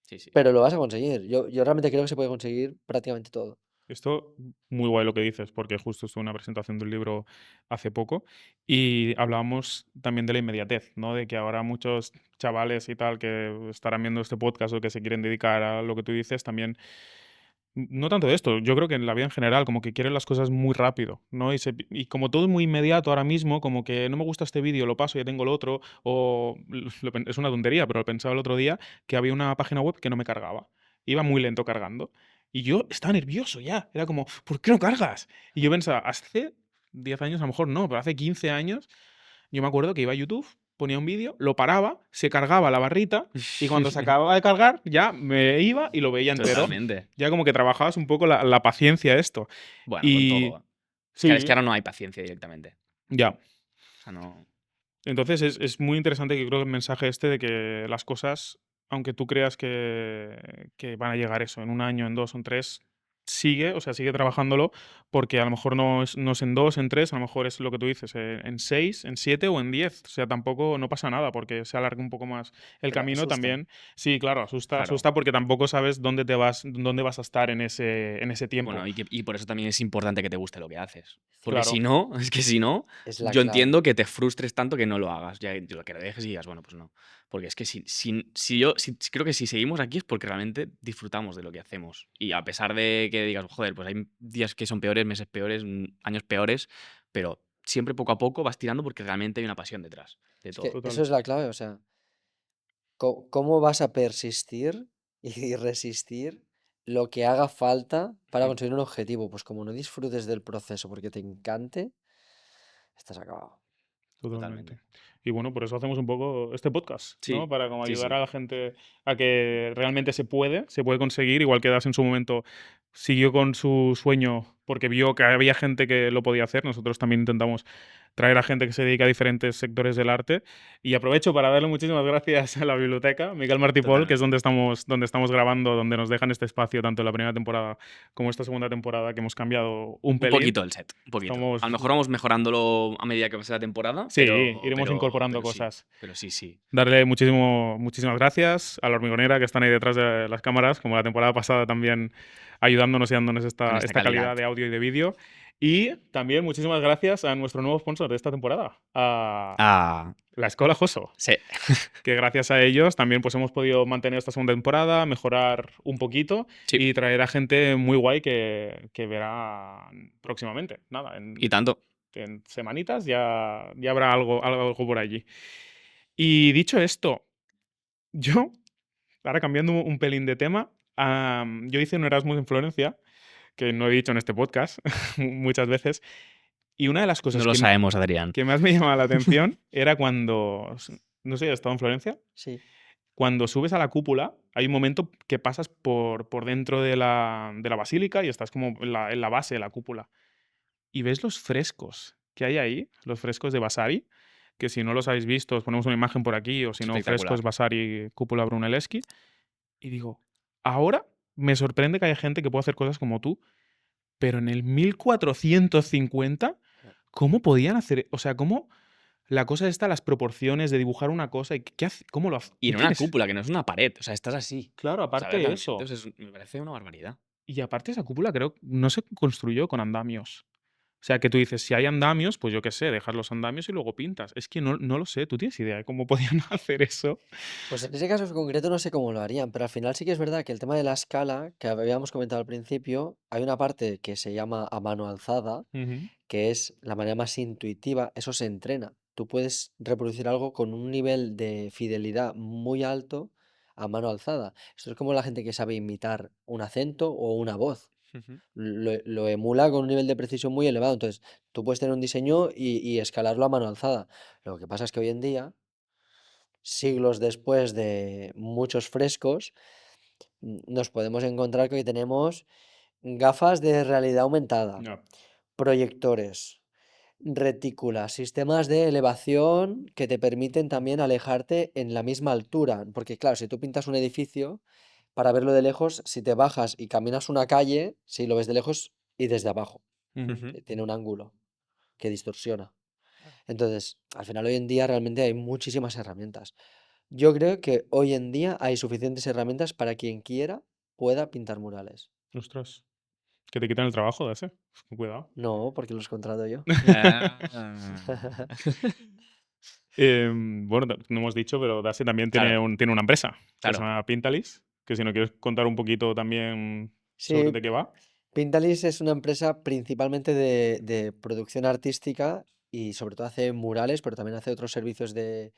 sí, sí. pero lo vas a conseguir. Yo realmente creo que se puede conseguir prácticamente todo. Esto, muy guay lo que dices, porque justo estuve en una presentación de un libro hace poco y hablábamos también de la inmediatez, ¿no? De que ahora muchos chavales y tal que estarán viendo este podcast o que se quieren dedicar a lo que tú dices, también, no tanto de esto, yo creo que en la vida en general, como que quieren las cosas muy rápido, ¿no? Y como todo es muy inmediato ahora mismo, como que no me gusta este vídeo, lo paso, ya tengo lo otro, o es una tontería, pero lo pensaba el otro día, que había una página web que no me cargaba. Iba muy lento cargando. Y yo estaba nervioso ya. Era como, ¿por qué no cargas? Y yo pensaba, hace 10 años, a lo mejor no, pero hace 15 años, yo me acuerdo que iba a YouTube, ponía un vídeo, lo paraba, se cargaba la barrita y cuando se acababa de cargar ya me iba y lo veía entero. Totalmente. Ya como que trabajabas un poco la paciencia esto. Bueno, con Y todo. Es que sí, ahora no hay paciencia directamente. ya. O sea, no. Entonces es muy interesante que creo que el mensaje este de que las cosas, aunque tú creas que van a llegar eso en un año, en dos, en tres, sigue, o sea, sigue trabajándolo porque a lo mejor no es en 2, en 3, a lo mejor es lo que tú dices, en 6, en 7 o en 10. O sea, tampoco no pasa nada porque se alarga un poco más el Pero camino asusta. también. Sí, claro, Claro. asusta porque tampoco sabes dónde vas a estar en ese tiempo. Bueno, y por eso también es importante que te guste lo que haces. Porque si Claro, no, es que si no, Es la yo clave. entiendo que te frustres tanto que no lo hagas. Ya, que lo dejes y digas, bueno, pues no. Porque es que creo que si seguimos aquí es porque realmente disfrutamos de lo que hacemos. Y a pesar de que digas, joder, pues hay días que son peores, meses peores, años peores, pero siempre poco a poco vas tirando porque realmente hay una pasión detrás de Es que todo. eso total. es la clave, o sea, ¿cómo vas a persistir y resistir lo que haga falta para Ujú. conseguir un objetivo? Pues como no disfrutes del proceso porque te encante, estás acabado. Totalmente. Totalmente. Y bueno, por eso hacemos un poco este podcast, ¿no? Sí, Para como sí, ayudar sí. a la gente a que realmente se puede conseguir, igual que Das en su momento siguió con su sueño porque vio que había gente que lo podía hacer. Nosotros también intentamos traer a gente que se dedica a diferentes sectores del arte. Y aprovecho para darle muchísimas gracias a la biblioteca, Miguel Martí Pol, que es Totalmente. donde estamos grabando, donde nos dejan este espacio, tanto en la primera temporada como esta segunda temporada, que hemos cambiado un Un pelín. poquito el set, un poquito. A Estamos, lo mejor vamos mejorándolo a medida que pase la temporada, sí, iremos incorporando pero sí. cosas. Pero sí, sí. Darle muchísimas gracias a la hormigonera que están ahí detrás de las cámaras, como la temporada pasada también ayudándonos y dándonos Con esta, esta esta calidad. calidad de audio y de vídeo. Y también muchísimas gracias a nuestro nuevo sponsor de esta temporada, a Ah, la Escola Joso, sí. que gracias a ellos también pues hemos podido mantener esta segunda temporada, mejorar un poquito Sí. y traer a gente muy guay que verá próximamente. Nada, Y tanto. en semanitas ya habrá algo por allí. Y dicho esto, yo ahora cambiando un pelín de tema, yo hice un Erasmus en Florencia, que no he dicho en este podcast muchas veces, y una de las No cosas lo que, sabemos, Adrián. que más me llamaba la atención era cuando, no sé, ¿has estado en Florencia? Sí. Cuando subes a la cúpula, hay un momento que pasas por dentro de la basílica y estás como en la base de la cúpula. Y ves los frescos que hay ahí, los frescos de Vasari, que si no los habéis visto, os ponemos una imagen por aquí, o si no, Espectacular. frescos Vasari, cúpula Brunelleschi. Y digo, ahora me sorprende que haya gente que pueda hacer cosas como tú, pero en el 1450, ¿cómo podían hacer? O sea, ¿cómo la cosa está, las proporciones de dibujar una cosa y cómo lo hace? Y ¿Qué en una tienes? cúpula, que no es una pared. O sea, estás así. Claro, aparte ¿Sabes? de Realmente. eso. Entonces, me parece una barbaridad. Y aparte esa cúpula creo no se construyó con andamios. O sea, que tú dices, si hay andamios, pues yo qué sé, dejas los andamios y luego pintas. Es que no lo sé, ¿tú tienes idea de cómo podían hacer eso? Pues en ese caso en concreto no sé cómo lo harían, pero al final sí que es verdad que el tema de la escala, que habíamos comentado al principio, hay una parte que se llama a mano alzada, Ujú. que es la manera más intuitiva, eso se entrena. Tú puedes reproducir algo con un nivel de fidelidad muy alto a mano alzada. Esto es como la gente que sabe imitar un acento o una voz. Ujú. Lo emula con un nivel de precisión muy elevado. Entonces, tú puedes tener un diseño y escalarlo a mano alzada. Lo que pasa es que hoy en día, siglos después de muchos frescos, nos podemos encontrar que hoy tenemos gafas de realidad aumentada, No. proyectores, retículas, sistemas de elevación que te permiten también alejarte en la misma altura. Porque claro, si tú pintas un edificio, para verlo de lejos, si te bajas y caminas una calle, si lo ves de lejos y desde abajo, Ujú. Ujú. tiene un ángulo que distorsiona. Entonces, al final hoy en día realmente hay muchísimas herramientas. Yo creo que hoy en día hay suficientes herramientas para quien quiera pueda pintar murales. Ostras. Que te quitan el trabajo de ese. Cuidado. No, porque los contrato yo. Ah. Bueno, no hemos dicho, pero Dasi también tiene, Claro, tiene una empresa que se claro. llama Pintalis, que si no quieres contar un poquito también sobre Sí, de qué va. Pintalis es una empresa principalmente de producción artística y sobre todo hace murales, pero también hace otros servicios de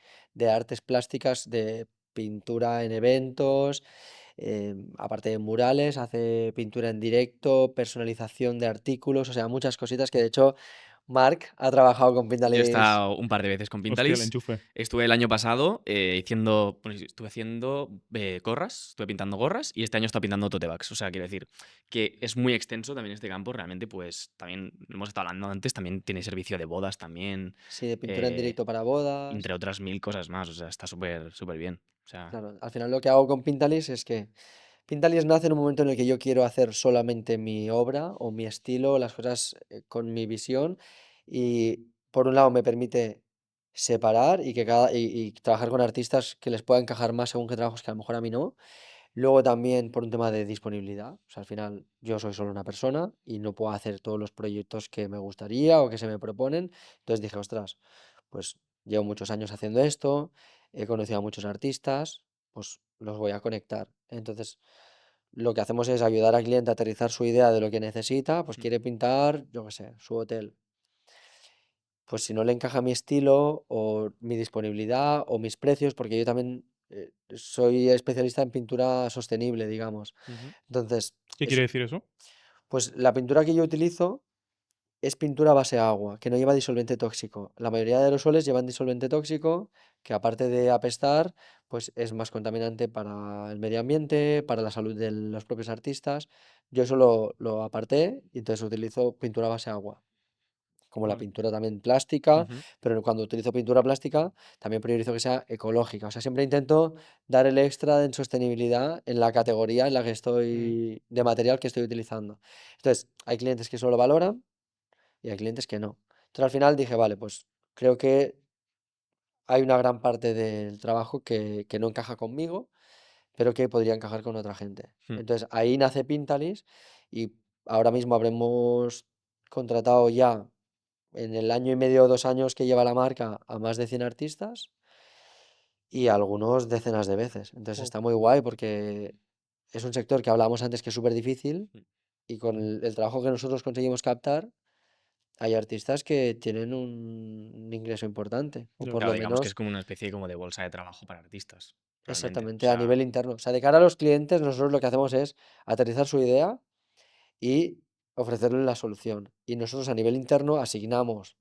artes plásticas, de pintura en eventos, aparte de murales, hace pintura en directo, personalización de artículos, o sea, muchas cositas que de hecho Marc ha trabajado con Yo he Pintalis. estado un par de veces con Hostia, el Pintalis. enchufe. Estuve el año pasado estuve haciendo gorras, estuve pintando gorras y este año estoy pintando tote bags. O sea, quiero decir que es muy extenso también este campo. Realmente, pues también hemos estado hablando antes, también tiene servicio de bodas también, Sí, de pintura en eh, directo para bodas. entre otras 1000 cosas más. O sea, está súper, súper bien. O sea, Claro, al final lo que hago con Pintalis es que Pintalies nace en un momento en el que yo quiero hacer solamente mi obra o mi estilo, las cosas con mi visión y por un lado me permite separar y trabajar con artistas que les pueda encajar más según qué trabajos que a lo mejor a mí no. Luego también por un tema de disponibilidad. O sea, al final yo soy solo una persona y no puedo hacer todos los proyectos que me gustaría o que se me proponen. Entonces dije, ostras, pues llevo muchos años haciendo esto, he conocido a muchos artistas, pues los voy a conectar. Entonces, lo que hacemos es ayudar al cliente a aterrizar su idea de lo que necesita, pues Mm. quiere pintar, yo qué sé, su hotel. Pues si no le encaja mi estilo o mi disponibilidad o mis precios, porque yo también soy especialista en pintura sostenible, digamos. Ujú. Entonces, ¿Qué quiere decir eso? pues la pintura que yo utilizo es pintura a base de agua, que no lleva disolvente tóxico. La mayoría de aerosoles llevan disolvente tóxico, que aparte de apestar, pues es más contaminante para el medio ambiente, para la salud de los propios artistas. Yo eso lo aparté y entonces utilizo pintura a base de agua, como la Vale. pintura también plástica, Ujú. pero cuando utilizo pintura plástica también priorizo que sea ecológica. O sea, siempre intento dar el extra en sostenibilidad en la categoría en la que Mm, estoy, de material que estoy utilizando. Entonces, hay clientes que solo valoran y hay clientes que no. Entonces al final dije, vale, pues creo que hay una gran parte del trabajo que no encaja conmigo, pero que podría encajar con otra gente. Mm. Entonces ahí nace Pintalis y ahora mismo habremos contratado ya en el año y medio o 2 años que lleva la marca a más de 100 artistas y a algunos decenas de veces. Entonces wow. está muy guay porque es un sector que hablábamos antes que es súper difícil Mm. y con el trabajo que nosotros conseguimos captar hay artistas que tienen un ingreso importante, o Ya por ves. lo Claro, digamos que es menos como una especie como de bolsa de trabajo para artistas, realmente. O exactamente a sea, nivel interno. O sea, de cara a los clientes, nosotros lo que hacemos es aterrizar su idea y ofrecerle la solución. Y nosotros a nivel interno asignamos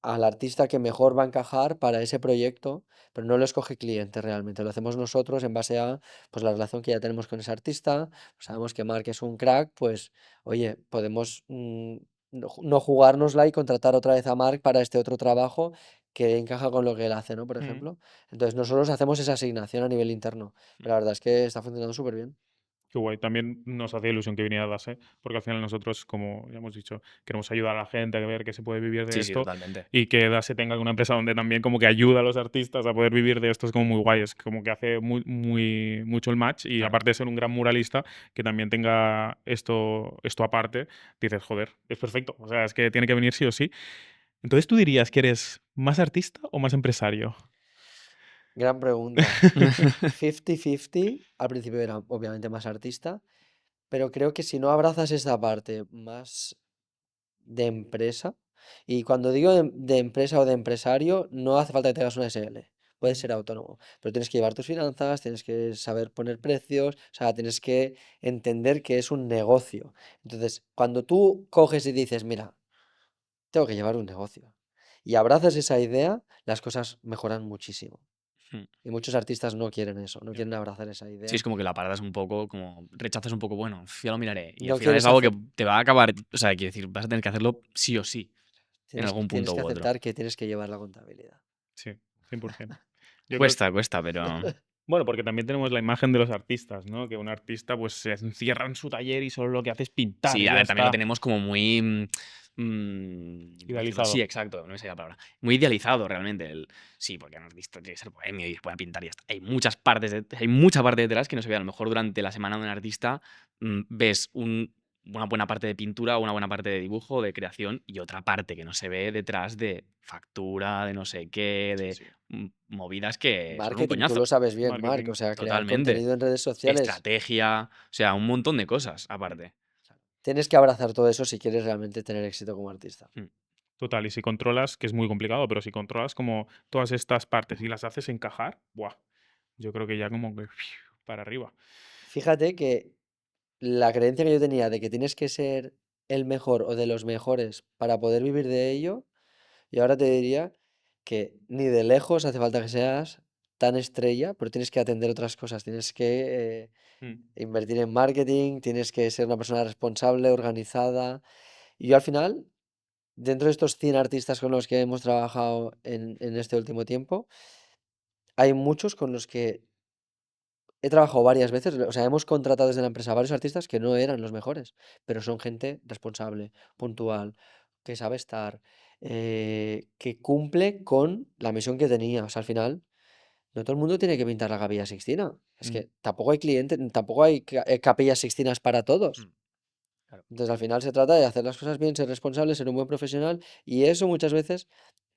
al artista que mejor va a encajar para ese proyecto, pero no lo escoge cliente realmente, lo hacemos nosotros en base a pues, la relación que ya tenemos con ese artista, sabemos que Mark es un crack, pues oye, podemos no jugárnosla y contratar otra vez a Mark para este otro trabajo que encaja con lo que él hace, ¿no? Por Mm. ejemplo. Entonces nosotros hacemos esa asignación a nivel interno, mm, pero la verdad es que está funcionando súper bien. Qué guay. También nos hacía ilusión que viniera Dase, porque al final nosotros, como ya hemos dicho, queremos ayudar a la gente a ver que se puede vivir de sí, sí, esto totalmente. y que Dase tenga una empresa donde también como que ayuda a los artistas a poder vivir de esto es como muy guay. Es como que hace mucho el match y Claro. aparte de ser un gran muralista, que también tenga esto aparte, dices, joder, es perfecto. O sea, es que tiene que venir sí o sí. Entonces, ¿tú dirías que eres más artista o más empresario? Gran pregunta. 50-50, al principio era obviamente más artista, pero creo que si no abrazas esa parte más de empresa. Y cuando digo de empresa o de empresario, no hace falta que tengas una SL. Puedes Mm, ser autónomo, pero tienes que llevar tus finanzas, tienes que saber poner precios, o sea, tienes que entender que es un negocio. Entonces, cuando tú coges y dices, mira, tengo que llevar un negocio, y abrazas esa idea, las cosas mejoran muchísimo. Mm. Y muchos artistas no quieren eso, no ya. quieren abrazar esa Sí, idea. es como que la apartas un poco, como rechazas un poco, bueno, ya lo miraré. Y al No final es quieres algo que hacer, te va a acabar, o sea, quiero decir, vas a tener que hacerlo sí o sí, en algún tienes punto que u otro. aceptar que tienes que llevar la contabilidad. Sí, 100%. Yo creo Cuesta, cuesta, pero bueno, porque también tenemos la imagen de los artistas, ¿no? Que un artista pues se encierra en su taller y solo lo que hace es pintar sí, y a ya ver, también lo está. tenemos como muy, ¿cómo decirlo así? Idealizado. Exacto, no me sé la palabra. Muy idealizado realmente. Sí, porque un artista tiene que ser bohemio y pueda pintar y ya está. Hay mucha parte detrás que no se ve. A lo mejor durante la semana de un artista ves una buena parte de pintura, una buena parte de dibujo, de creación y otra parte que no se ve detrás de factura, de no sé qué, Sí, de sí. movidas que son un Marketing, tú lo coñazo. sabes bien, Marc. O Marketing. sea, crear Totalmente. contenido en redes sociales. Estrategia, o sea, un montón de cosas Mm, aparte. Tienes que abrazar todo eso si quieres realmente tener éxito como artista. Mm. Total, y si controlas, que es muy complicado, pero si controlas como todas estas partes y las haces encajar, ¡buah! Yo creo que ya como que para arriba. Fíjate que la creencia que yo tenía de que tienes que ser el mejor o de los mejores para poder vivir de ello, y ahora te diría que ni de lejos hace falta que seas tan estrella, pero tienes que atender otras cosas. Tienes que Mm, invertir en marketing, tienes que ser una persona responsable, organizada. Y yo al final, dentro de estos 100 artistas con los que hemos trabajado en este último tiempo, hay muchos con los que he trabajado varias veces, o sea, hemos contratado desde la empresa a varios artistas que no eran los mejores, pero son gente responsable, puntual, que sabe estar, que cumple con la misión que tenía. O sea, al final, no todo el mundo tiene que pintar la Capilla Sixtina. Es Mm, que tampoco hay clientes, tampoco hay capillas sixtinas para todos. mm, claro. Entonces, al final se trata de hacer las cosas bien, ser responsable, ser un buen profesional, y eso muchas veces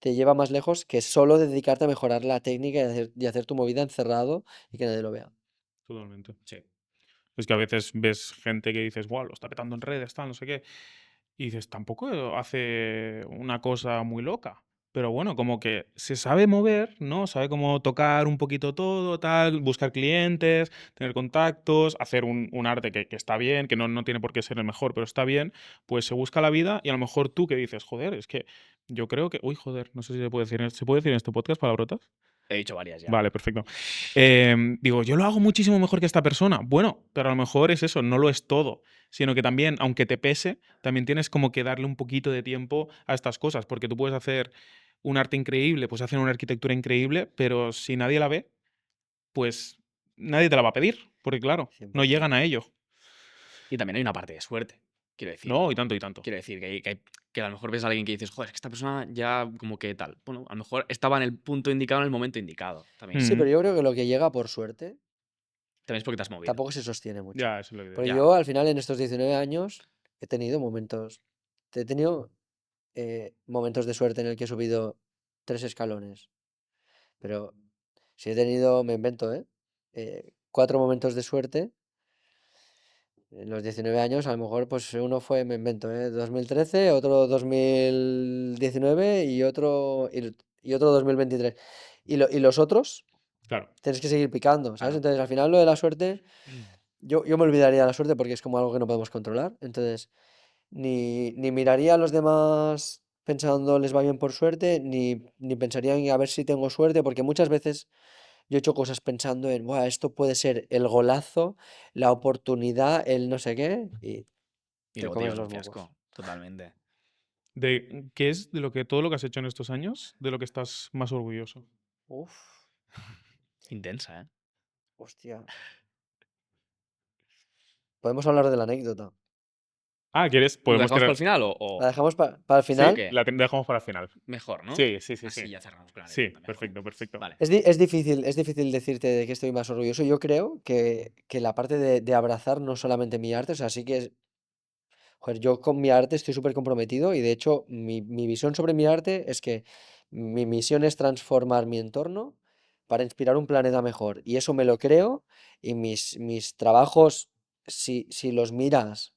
te lleva más lejos que solo dedicarte a mejorar la técnica y hacer tu movida encerrado y que nadie lo vea. Totalmente. Sí. Es que a veces ves gente que dices, wow, lo está petando en redes, tal, no sé qué. Y dices, tampoco hace una cosa muy loca. Pero bueno, como que se sabe mover, ¿no? Sabe cómo tocar un poquito todo, tal, buscar clientes, tener contactos, hacer un arte que está bien, que no tiene por qué ser el mejor, pero está bien, pues se busca la vida y a lo mejor tú que dices, joder, es que yo creo que... Uy, joder, no sé si se puede decir, ¿se puede decir en este podcast palabrotas? He dicho varias ya. Vale, perfecto. Digo, yo lo hago muchísimo mejor que esta persona. Bueno, pero a lo mejor es eso, no lo es todo, sino que también, aunque te pese, también tienes como que darle un poquito de tiempo a estas cosas, porque tú puedes hacer un arte increíble, puedes hacer una arquitectura increíble, pero si nadie la ve, pues nadie te la va a pedir, porque claro, no 100%. llegan a ello. Y también hay una parte de suerte, quiero decir. No, y tanto, y tanto. Quiero decir que a lo mejor ves a alguien que dices, joder, es que esta persona ya como que tal. Bueno, a lo mejor estaba en el punto indicado en el momento indicado. También, Sí, pero Mm, yo creo que lo que llega por suerte también es porque te has movido. tampoco se sostiene mucho. ya, eso es lo que digo. Porque Ya. yo al final en estos 19 años he tenido momentos, he tenido momentos de suerte en el que he subido 3 escalones, pero si he tenido, me invento, 4 momentos de suerte en los 19 años, a lo mejor pues uno fue, me invento, 2013, otro 2019 y otro 2023. Y los otros Claro. tienes que seguir picando, ¿sabes? Claro. Entonces al final lo de la suerte, yo me olvidaría de la suerte porque es como algo que no podemos controlar. Entonces, ni miraría a los demás pensando les va bien por suerte, ni pensaría en a ver si tengo suerte, porque muchas veces yo he hecho cosas pensando en, "Buah, esto puede ser el golazo, la oportunidad, el no sé qué", y Y te luego te comes llevas un los mocos. fiasco. Totalmente. ¿Qué es de lo que todo lo que has hecho en estos años, de lo que estás más orgulloso? Uf, Intensa, ¿eh? hostia. Podemos hablar de la anécdota. Ah, ¿quieres? ¿Lo Podemos dejamos para tirar... el final ¿La dejamos para el Sí, o final? qué? dejamos para el final. Mejor, ¿no? Sí, sí, sí, Así sí. ya cerramos con la Sí, anécdota. Mejor. perfecto, perfecto. Vale. Es difícil decirte de qué estoy más orgulloso. Yo creo que la parte de abrazar no solamente mi arte, o sea, sí que es, joder, yo con mi arte estoy súper comprometido y de hecho mi visión sobre mi arte es que mi misión es transformar mi entorno para inspirar un planeta mejor. Y eso me lo creo y mis trabajos, si los miras,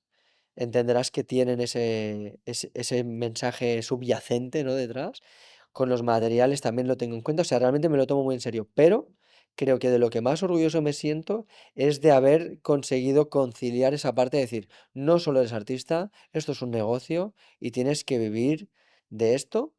entenderás que tienen ese mensaje subyacente, ¿no? Detrás. Con los materiales también lo tengo en cuenta, o sea, realmente me lo tomo muy en serio, pero creo que de lo que más orgulloso me siento es de haber conseguido conciliar esa parte de decir, no solo eres artista, esto es un negocio y tienes que vivir de esto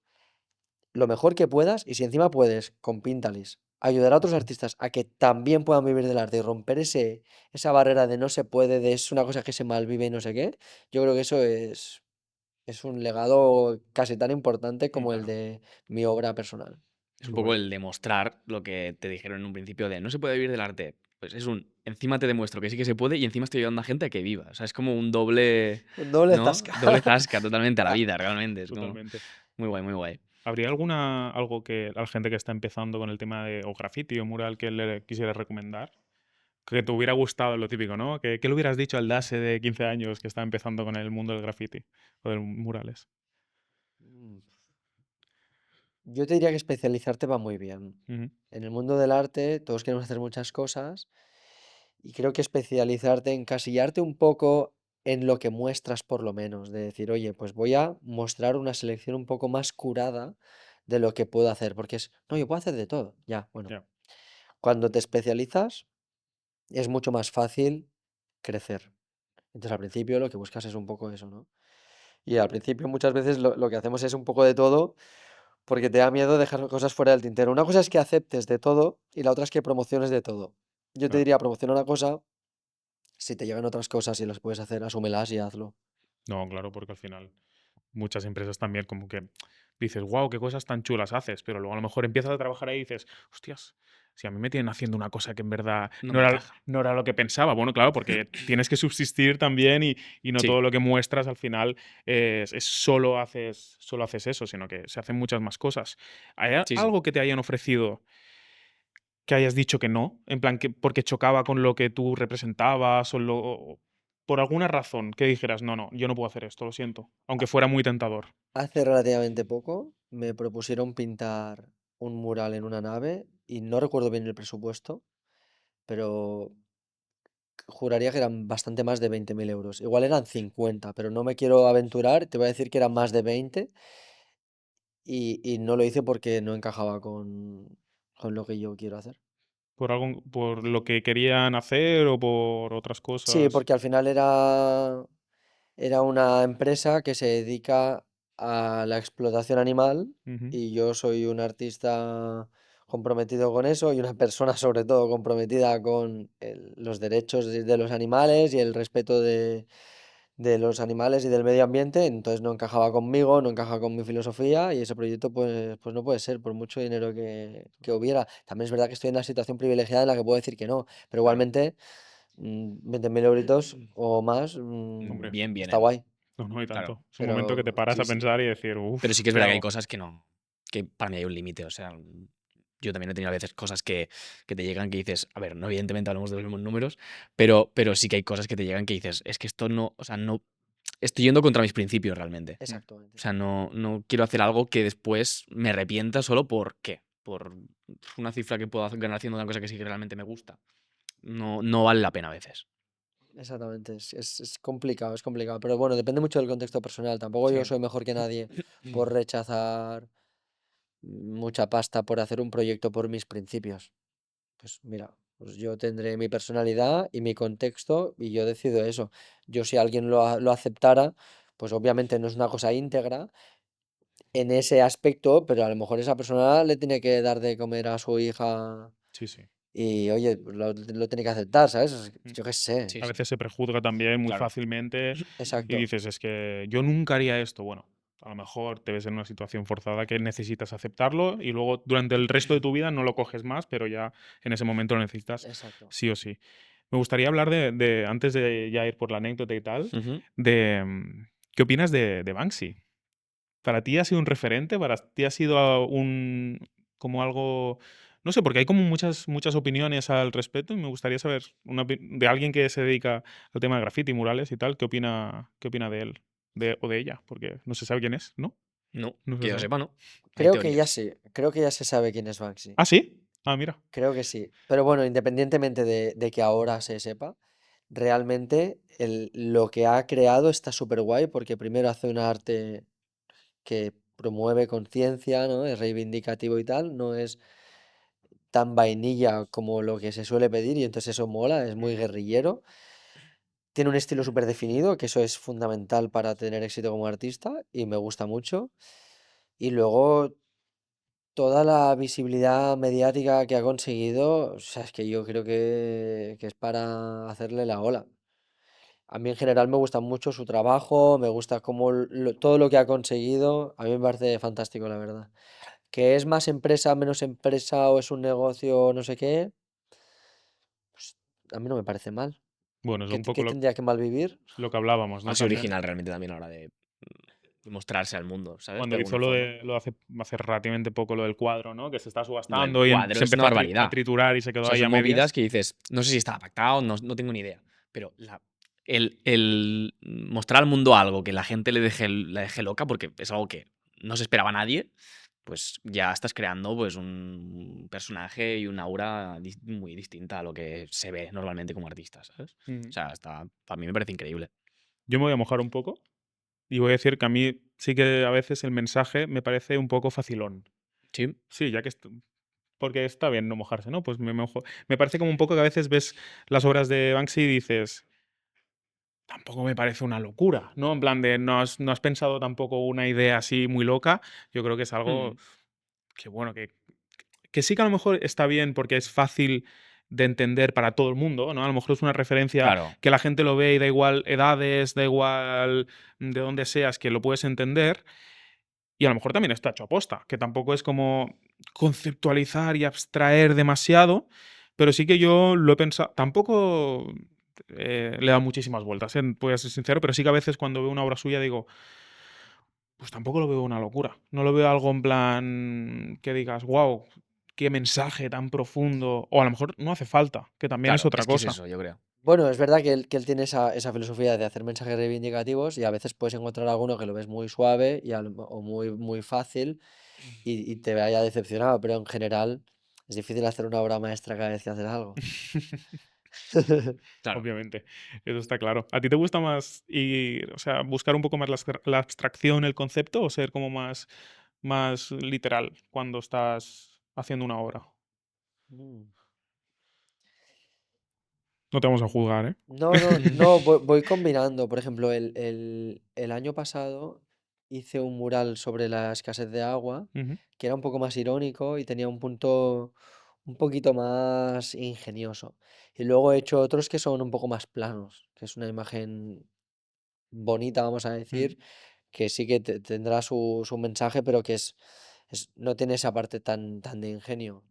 lo mejor que puedas y si encima puedes, con Pintalis, ayudar a otros artistas a que también puedan vivir del arte y romper esa barrera de no se puede, de es una cosa que se malvive y no sé qué, yo creo que eso es un legado casi tan importante como el Claro. de mi obra personal. Es un Qué poco guay. el demostrar lo que te dijeron en un principio de no se puede vivir del arte. Pues es encima te demuestro que sí que se puede y encima estoy ayudando a gente a que viva. O sea, es como un doble, Un doble ¿no? zasca. Doble zasca totalmente a la vida, realmente. Es como Totalmente. muy guay, muy guay. ¿Habría algo que a la gente que está empezando con el tema de o graffiti o mural que le quisieras recomendar? Que te hubiera gustado, lo típico, ¿no? ¿Qué le hubieras dicho al Dase de 15 años que está empezando con el mundo del graffiti o de los murales? Mm, Yo te diría que especializarte va muy bien. Ujú, En el mundo del arte todos queremos hacer muchas cosas y creo que especializarte, encasillarte un poco en lo que muestras por lo menos, de decir, oye, pues voy a mostrar una selección un poco más curada de lo que puedo hacer, porque no, yo puedo hacer de todo, ya, bueno, ya. cuando te especializas es mucho más fácil crecer. Entonces al principio lo que buscas es un poco eso, ¿no? Y al principio muchas veces lo que hacemos es un poco de todo porque te da miedo dejar cosas fuera del tintero. Una cosa es que aceptes de todo y la otra es que promociones de todo. Yo te Claro. diría, promociona una cosa, si te llegan otras cosas y las puedes hacer, asúmelas y hazlo. No, claro, porque al final muchas empresas también como que dices, wow, qué cosas tan chulas haces, pero luego a lo mejor empiezas a trabajar ahí y dices, hostias, si a mí me tienen haciendo una cosa que en verdad No no me era, encaja. no era lo que pensaba. Bueno, claro, porque tienes que subsistir también y no Sí, todo lo que muestras al final solo haces eso, sino que se hacen muchas más cosas. ¿Hay sí, sí. algo que te hayan ofrecido que hayas dicho que no? En plan, que porque chocaba con lo que tú representabas o por alguna razón que dijeras, no, no, yo no puedo hacer esto, lo siento, aunque fuera muy tentador. Hace relativamente poco me propusieron pintar un mural en una nave y no recuerdo bien el presupuesto, pero juraría que eran bastante más de 20.000 euros. Igual eran 50, pero no me quiero aventurar, te voy a decir que eran más de 20 y no lo hice porque no encajaba con lo que yo quiero hacer. ¿Por lo que querían hacer o por otras Sí, cosas? porque al final era una empresa que se dedica a la explotación animal Ujú. y yo soy un artista comprometido con eso y una persona sobre todo comprometida con los derechos de los animales y el respeto de los animales y del medio ambiente, entonces no encajaba conmigo, no encajaba con mi filosofía y ese proyecto pues no puede ser por mucho dinero que hubiera. También es verdad que estoy en una situación privilegiada en la que puedo decir que no, pero Claro. igualmente 20.000 euritos o más Hombre, Bien está vienen, guay, no, no hay claro. tanto. Es un momento que te pero paras Sí, a sí. pensar y decir, Pero uff, sí que es ¿qué verdad que hay hago? cosas que no, que para mí hay un límite. O sea, yo también he tenido a veces cosas que te llegan que dices, a ver, no evidentemente hablamos de los mismos números, pero sí que hay cosas que te llegan que dices, es que esto no, o sea, no, estoy yendo contra mis principios realmente. Mm. exactamente. O sea, no quiero hacer algo que después me arrepienta solo por qué, por una cifra que puedo ganar haciendo una cosa que sí que realmente me gusta. No vale la pena a veces. Exactamente, es complicado, es complicado. Pero bueno, depende mucho del contexto personal. Tampoco Sí. yo soy mejor que nadie por rechazar mucha pasta por hacer un proyecto por mis principios. Pues mira, pues yo tendré mi personalidad y mi contexto y yo decido eso. Yo si alguien lo aceptara, pues obviamente no es una cosa íntegra en ese aspecto, pero a lo mejor esa persona le tiene que dar de comer a su hija Sí, sí. y oye, lo tiene que aceptar, ¿sabes? Mm. Yo qué sé. Sí, A sí, veces se prejuzga también muy claro. fácilmente y Exacto, dices, es que yo nunca haría esto. Bueno, a lo mejor te ves en una situación forzada que necesitas aceptarlo y luego durante el resto de tu vida no lo coges más, pero ya en ese momento lo necesitas exacto. sí o sí. Me gustaría hablar antes de ya ir por la anécdota y tal, Ujú. de ¿qué opinas de Banksy? ¿Para ti ha sido un referente? ¿Para ti ha sido como algo, no sé, porque hay como muchas opiniones al respecto y me gustaría saber de alguien que se dedica al tema de graffiti, murales y tal, qué opina de él o de ella? Porque no se sabe quién es, ¿no? No, No se que yo sabe. sepa, no. Hay teorías. Creo que ya se sabe quién es Banksy. ¿Ah, sí? Ah, mira. Creo que sí. Pero bueno, independientemente de que ahora se sepa, realmente lo que ha creado está súper guay porque primero hace un arte que promueve conciencia, ¿no? Es reivindicativo y tal, no es tan vainilla como lo que se suele pedir y entonces eso mola, es muy Ujú. guerrillero. Tiene un estilo súper definido, que eso es fundamental para tener éxito como artista y me gusta mucho. Y luego toda la visibilidad mediática que ha conseguido, o sea, es que yo creo que es para hacerle la ola. A mí en general me gusta mucho su trabajo, me gusta todo lo que ha conseguido, a mí me parece fantástico, la verdad. Que es más empresa, menos empresa o es un negocio, no sé qué, pues a mí no me parece mal. Bueno, es un poco ¿Qué tendría que mal vivir? lo que hablábamos, Ha ¿no? sido También. original realmente también a la hora de mostrarse al mundo, ¿sabes? De Cuando hizo alguna forma. hace relativamente poco lo del cuadro, ¿no? Que se está Lo del subastando y cuadro se es una empezó a barbaridad. triturar y se O quedó sea, ahí son a movidas medias. que dices, no sé si estaba pactado, no tengo ni idea. Pero el mostrar al mundo algo que la gente la deje loca, porque es algo que no se esperaba a nadie, pues ya estás creando pues un personaje y una aura muy distinta a lo que se ve normalmente como artista, ¿sabes? O Ujú. sea, a mí me parece increíble. Yo me voy a mojar un poco y voy a decir que a mí sí que a veces el mensaje me parece un poco facilón. Sí, Sí, ya que porque está bien no mojarse, ¿no? Pues me mojo. Me parece como un poco que a veces ves las obras de Banksy y dices, tampoco me parece una locura, ¿no? En plan de, no has pensado tampoco una idea así muy loca. Yo creo que es algo Mm, que, bueno, que sí que a lo mejor está bien porque es fácil de entender para todo el mundo, ¿no? A lo mejor es una referencia claro. que la gente lo ve y da igual edades, da igual de dónde seas, que lo puedes entender. Y a lo mejor también está hecho aposta, que tampoco es como conceptualizar y abstraer demasiado, pero sí que yo lo he pensado, tampoco le he dado muchísimas vueltas, voy a ser sincero, pero sí que a veces cuando veo una obra suya digo, pues tampoco lo veo una locura. No lo veo algo en plan que digas, wow, qué mensaje tan profundo. O a lo mejor no hace falta, que también es Claro, otra es que es cosa. eso, yo creo. Bueno, es verdad que él tiene esa filosofía de hacer mensajes reivindicativos y a veces puedes encontrar alguno que lo ves muy suave o muy fácil y te vaya decepcionado, pero en general es difícil hacer una obra maestra cada vez que haces algo. Claro. Obviamente, eso está claro. ¿A ti te gusta más o sea, buscar un poco más la abstracción, el concepto, o ser como más literal cuando estás haciendo una obra? Mm. No te vamos a juzgar, ¿eh? No, voy combinando. Por ejemplo, el año pasado hice un mural sobre la escasez de agua, Ujú, que era un poco más irónico y tenía un punto un poquito más ingenioso. Y luego he hecho otros que son un poco más planos, que es una imagen bonita, vamos a mm, decir, que sí que tendrá su mensaje, pero que no tiene esa parte tan de ingenio.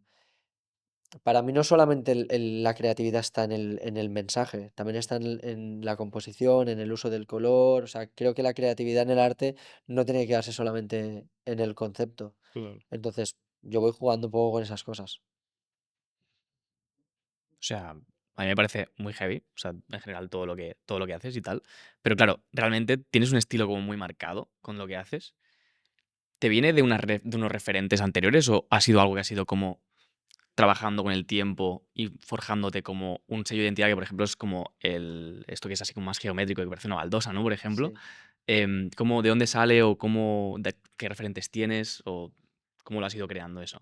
Para mí no solamente la creatividad está en el mensaje, también está en la composición, en el uso del color. O sea, creo que la creatividad en el arte no tiene que quedarse solamente en el concepto. total. Entonces, yo voy jugando un poco con esas cosas. O sea, a mí me parece muy heavy, o sea, en general todo lo que haces y tal. Pero claro, realmente tienes un estilo como muy marcado con lo que haces. ¿Te viene de, de unos referentes anteriores o ha sido algo que ha sido como trabajando con el tiempo y forjándote como un sello de identidad que, por ejemplo, es como esto que es así como más geométrico, que parece una baldosa, ¿no? Por ejemplo. Sí. ¿Cómo, de dónde sale o cómo, qué referentes tienes o cómo lo has ido creando eso?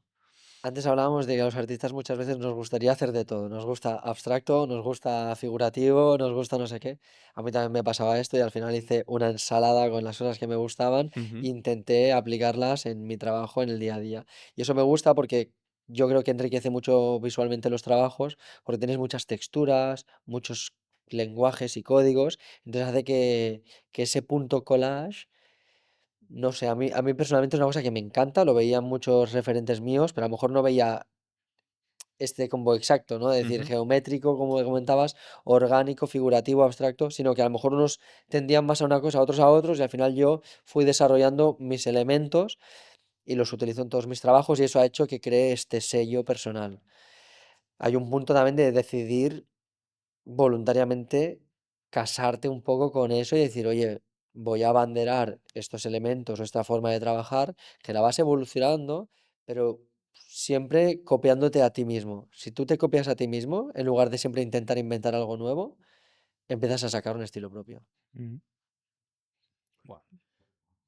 Antes hablábamos de que a los artistas muchas veces nos gustaría hacer de todo. Nos gusta abstracto, nos gusta figurativo, nos gusta no sé qué. A mí también me pasaba esto y al final hice una ensalada con las cosas que me gustaban e Ujú. intenté aplicarlas en mi trabajo en el día a día. Y eso me gusta porque yo creo que enriquece mucho visualmente los trabajos, porque tienes muchas texturas, muchos lenguajes y códigos. Entonces hace que ese punto collage, no sé, a mí personalmente es una cosa que me encanta, lo veía en muchos referentes míos, pero a lo mejor no veía este combo exacto, ¿no? De decir, Ujú. geométrico, como comentabas, orgánico, figurativo, abstracto, sino que a lo mejor unos tendían más a una cosa, otros a otros, y al final yo fui desarrollando mis elementos y los utilizo en todos mis trabajos y eso ha hecho que cree este sello personal. Hay un punto también de decidir voluntariamente casarte un poco con eso y decir, oye, voy a abanderar estos elementos o esta forma de trabajar, que la vas evolucionando, pero siempre copiándote a ti mismo. Si tú te copias a ti mismo, en lugar de siempre intentar inventar algo nuevo, empiezas a sacar un estilo propio. Ujú. Buah.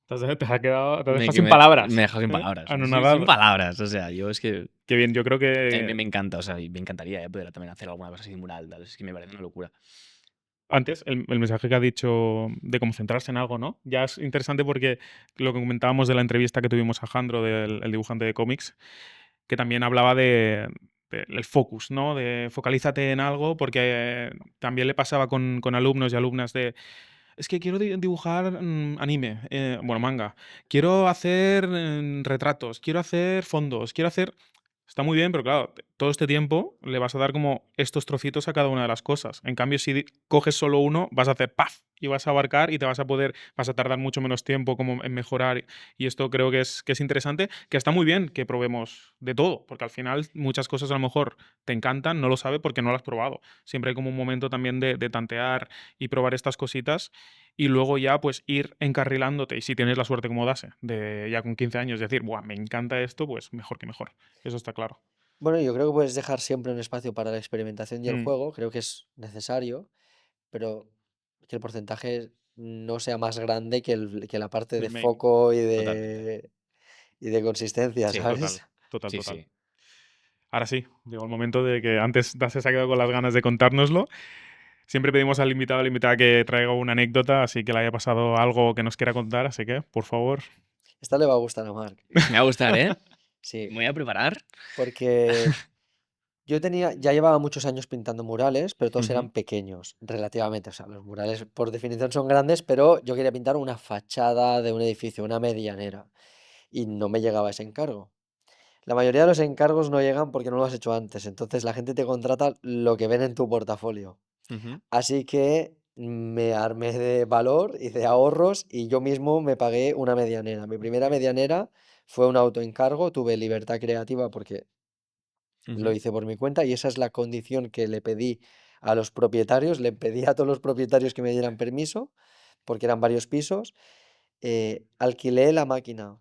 Te has quedado, te has dejado Que sin palabras, me dejas sin ¿eh? palabras. Sin Anonadado. palabras. O sea, yo es que Qué bien, yo creo a mí que me encanta, o sea, y me encantaría poder también hacer alguna cosa así mural, tal. Es que me parece una locura. antes el mensaje que ha dicho de cómo centrarse en algo, ¿no? Ya es interesante porque lo que comentábamos de la entrevista que tuvimos a Jandro, del el dibujante de cómics, que también hablaba el focus, ¿no? De focalízate en algo, porque también le pasaba con alumnos y alumnas de, es que quiero dibujar anime, bueno, manga, quiero hacer retratos, quiero hacer fondos, quiero hacer... Está muy bien, pero claro, todo este tiempo le vas a dar como estos trocitos a cada una de las cosas. En cambio, si coges solo uno, vas a hacer ¡paf! Y vas a abarcar y te vas a tardar mucho menos tiempo como en mejorar. Y esto creo que es interesante, que está muy bien que probemos de todo, porque al final muchas cosas a lo mejor te encantan, no lo sabes porque no lo has probado. Siempre hay como un momento también de tantear y probar estas cositas y luego ya pues ir encarrilándote. Y si tienes la suerte como Dase, de ya con 15 años decir, ¡buah, me encanta esto! Pues mejor que mejor. Eso está claro. Bueno, yo creo que puedes dejar siempre un espacio para la experimentación y el Mm, juego, creo que es necesario, pero que el porcentaje no sea más grande que la parte del de main. foco y Totalmente. de consistencia, Sí, Total, ¿sabes? total, sí, total. sí. Ahora sí, llegó el momento de que antes Dase se ha quedado con las ganas de contárnoslo. Siempre pedimos al invitado o la invitada que traiga una anécdota, así que le haya pasado algo que nos quiera contar, así que, por favor. Esta le va a gustar a Marc. Me va a gustar, ¿eh? Sí, Me voy a preparar. porque ya llevaba muchos años pintando murales, pero todos Ujú, eran pequeños, relativamente. O sea, los murales por definición son grandes, pero yo quería pintar una fachada de un edificio, una medianera. y no me llegaba ese encargo. La mayoría de los encargos no llegan porque no lo has hecho antes, entonces la gente te contrata lo que ven en tu portafolio. Ujú. Así que me armé de valor y de ahorros y yo mismo me pagué una medianera. Mi primera Hostia. medianera fue un autoencargo, tuve libertad creativa porque lo Ujú. hice por mi cuenta y esa es la condición que le pedí a los propietarios. Le pedí a todos los propietarios que me dieran permiso, porque eran varios pisos. Alquilé la máquina,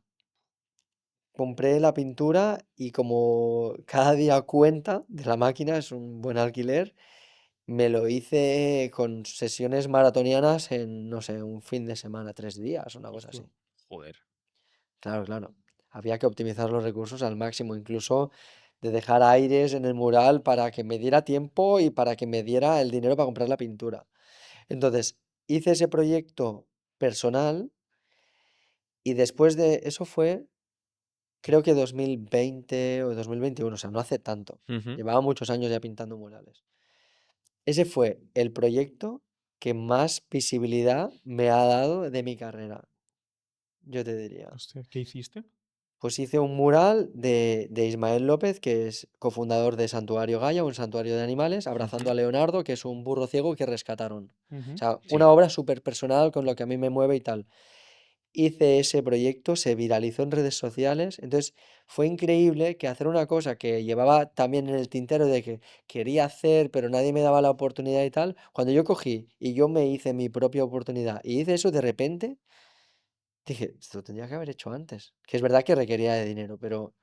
compré la pintura y como cada día cuenta de la máquina, es un buen alquiler, me lo hice con sesiones maratonianas en, no sé, un fin de semana, 3 días, una cosa Hostia. así. Joder. Claro, claro. Había que optimizar los recursos al máximo, incluso de dejar aires en el mural para que me diera tiempo y para que me diera el dinero para comprar la pintura. Entonces, hice ese proyecto personal y después de eso fue, creo que 2020 o 2021, o sea, no hace tanto. Ujú. Llevaba muchos años ya pintando murales. Ese fue el proyecto que más visibilidad me ha dado de mi carrera, yo te diría. Hostia, ¿qué hiciste? Pues hice un mural de Ismael López, que es cofundador de Santuario Gaia, un santuario de animales, abrazando Ujú. a Leonardo, que es un burro ciego que rescataron. O Ujú. sea, una Sí. obra súper personal con lo que a mí me mueve y tal. Hice ese proyecto, se viralizó en redes sociales, entonces fue increíble que hacer una cosa que llevaba también en el tintero de que quería hacer, pero nadie me daba la oportunidad y tal, cuando yo cogí y yo me hice mi propia oportunidad y hice eso de repente, dije, esto lo tendría que haber hecho antes. Que es verdad que requería de dinero, pero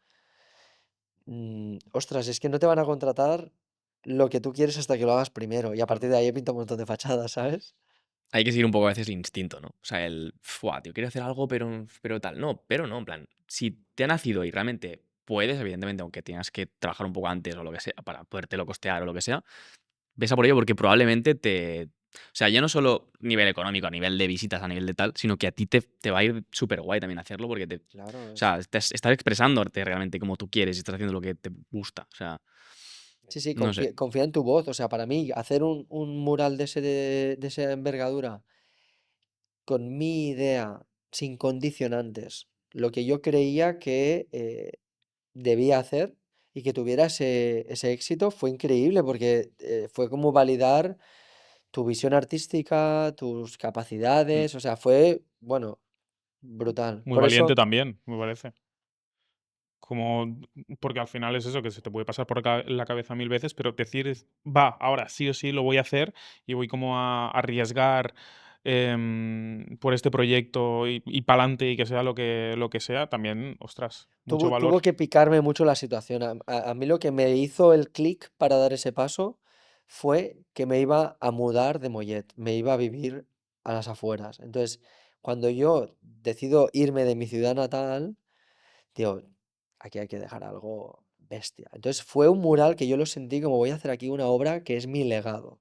ostras, es que no te van a contratar lo que tú quieres hasta que lo hagas primero. Y a Claro. partir de ahí he pintado un montón de fachadas, ¿sabes? Hay que seguir un poco a veces el instinto, ¿no? O sea, Fua, tío, quiero hacer algo, pero tal. No, pero no, en plan, si te ha nacido y realmente puedes, evidentemente, aunque tengas que trabajar un poco antes o lo que sea, para podértelo costear o lo que sea, ves a por ello porque probablemente te. O sea, ya no solo nivel económico, a nivel de visitas, a nivel de tal, sino que a ti te va a ir súper guay también hacerlo porque te. O Claro, sea, estás expresándote realmente como tú quieres y estás haciendo lo que te gusta. O sea, sí, sí, no sé. confía en tu voz. O sea, para mí, hacer un mural de esa envergadura con mi idea, sin condicionantes, lo que yo creía que debía hacer y que tuviera ese éxito fue increíble porque fue como validar tu visión artística, tus Mm. capacidades, o sea, fue, bueno, brutal. Muy Por valiente eso, también, me parece. Como, porque al final es eso, que se te puede pasar por la cabeza mil veces, pero decir, va, ahora sí o sí lo voy a hacer y voy como a arriesgar por este proyecto y para adelante y que sea lo que sea, también, ostras, mucho valor. tuvo que picarme mucho la situación. A mí lo que me hizo el clic para dar ese paso fue que me iba a mudar de Mollet, me iba a vivir a las afueras. Entonces, cuando yo decido irme de mi ciudad natal, digo, aquí hay que dejar algo bestia. Entonces fue un mural que yo lo sentí como voy a hacer aquí una obra que es mi legado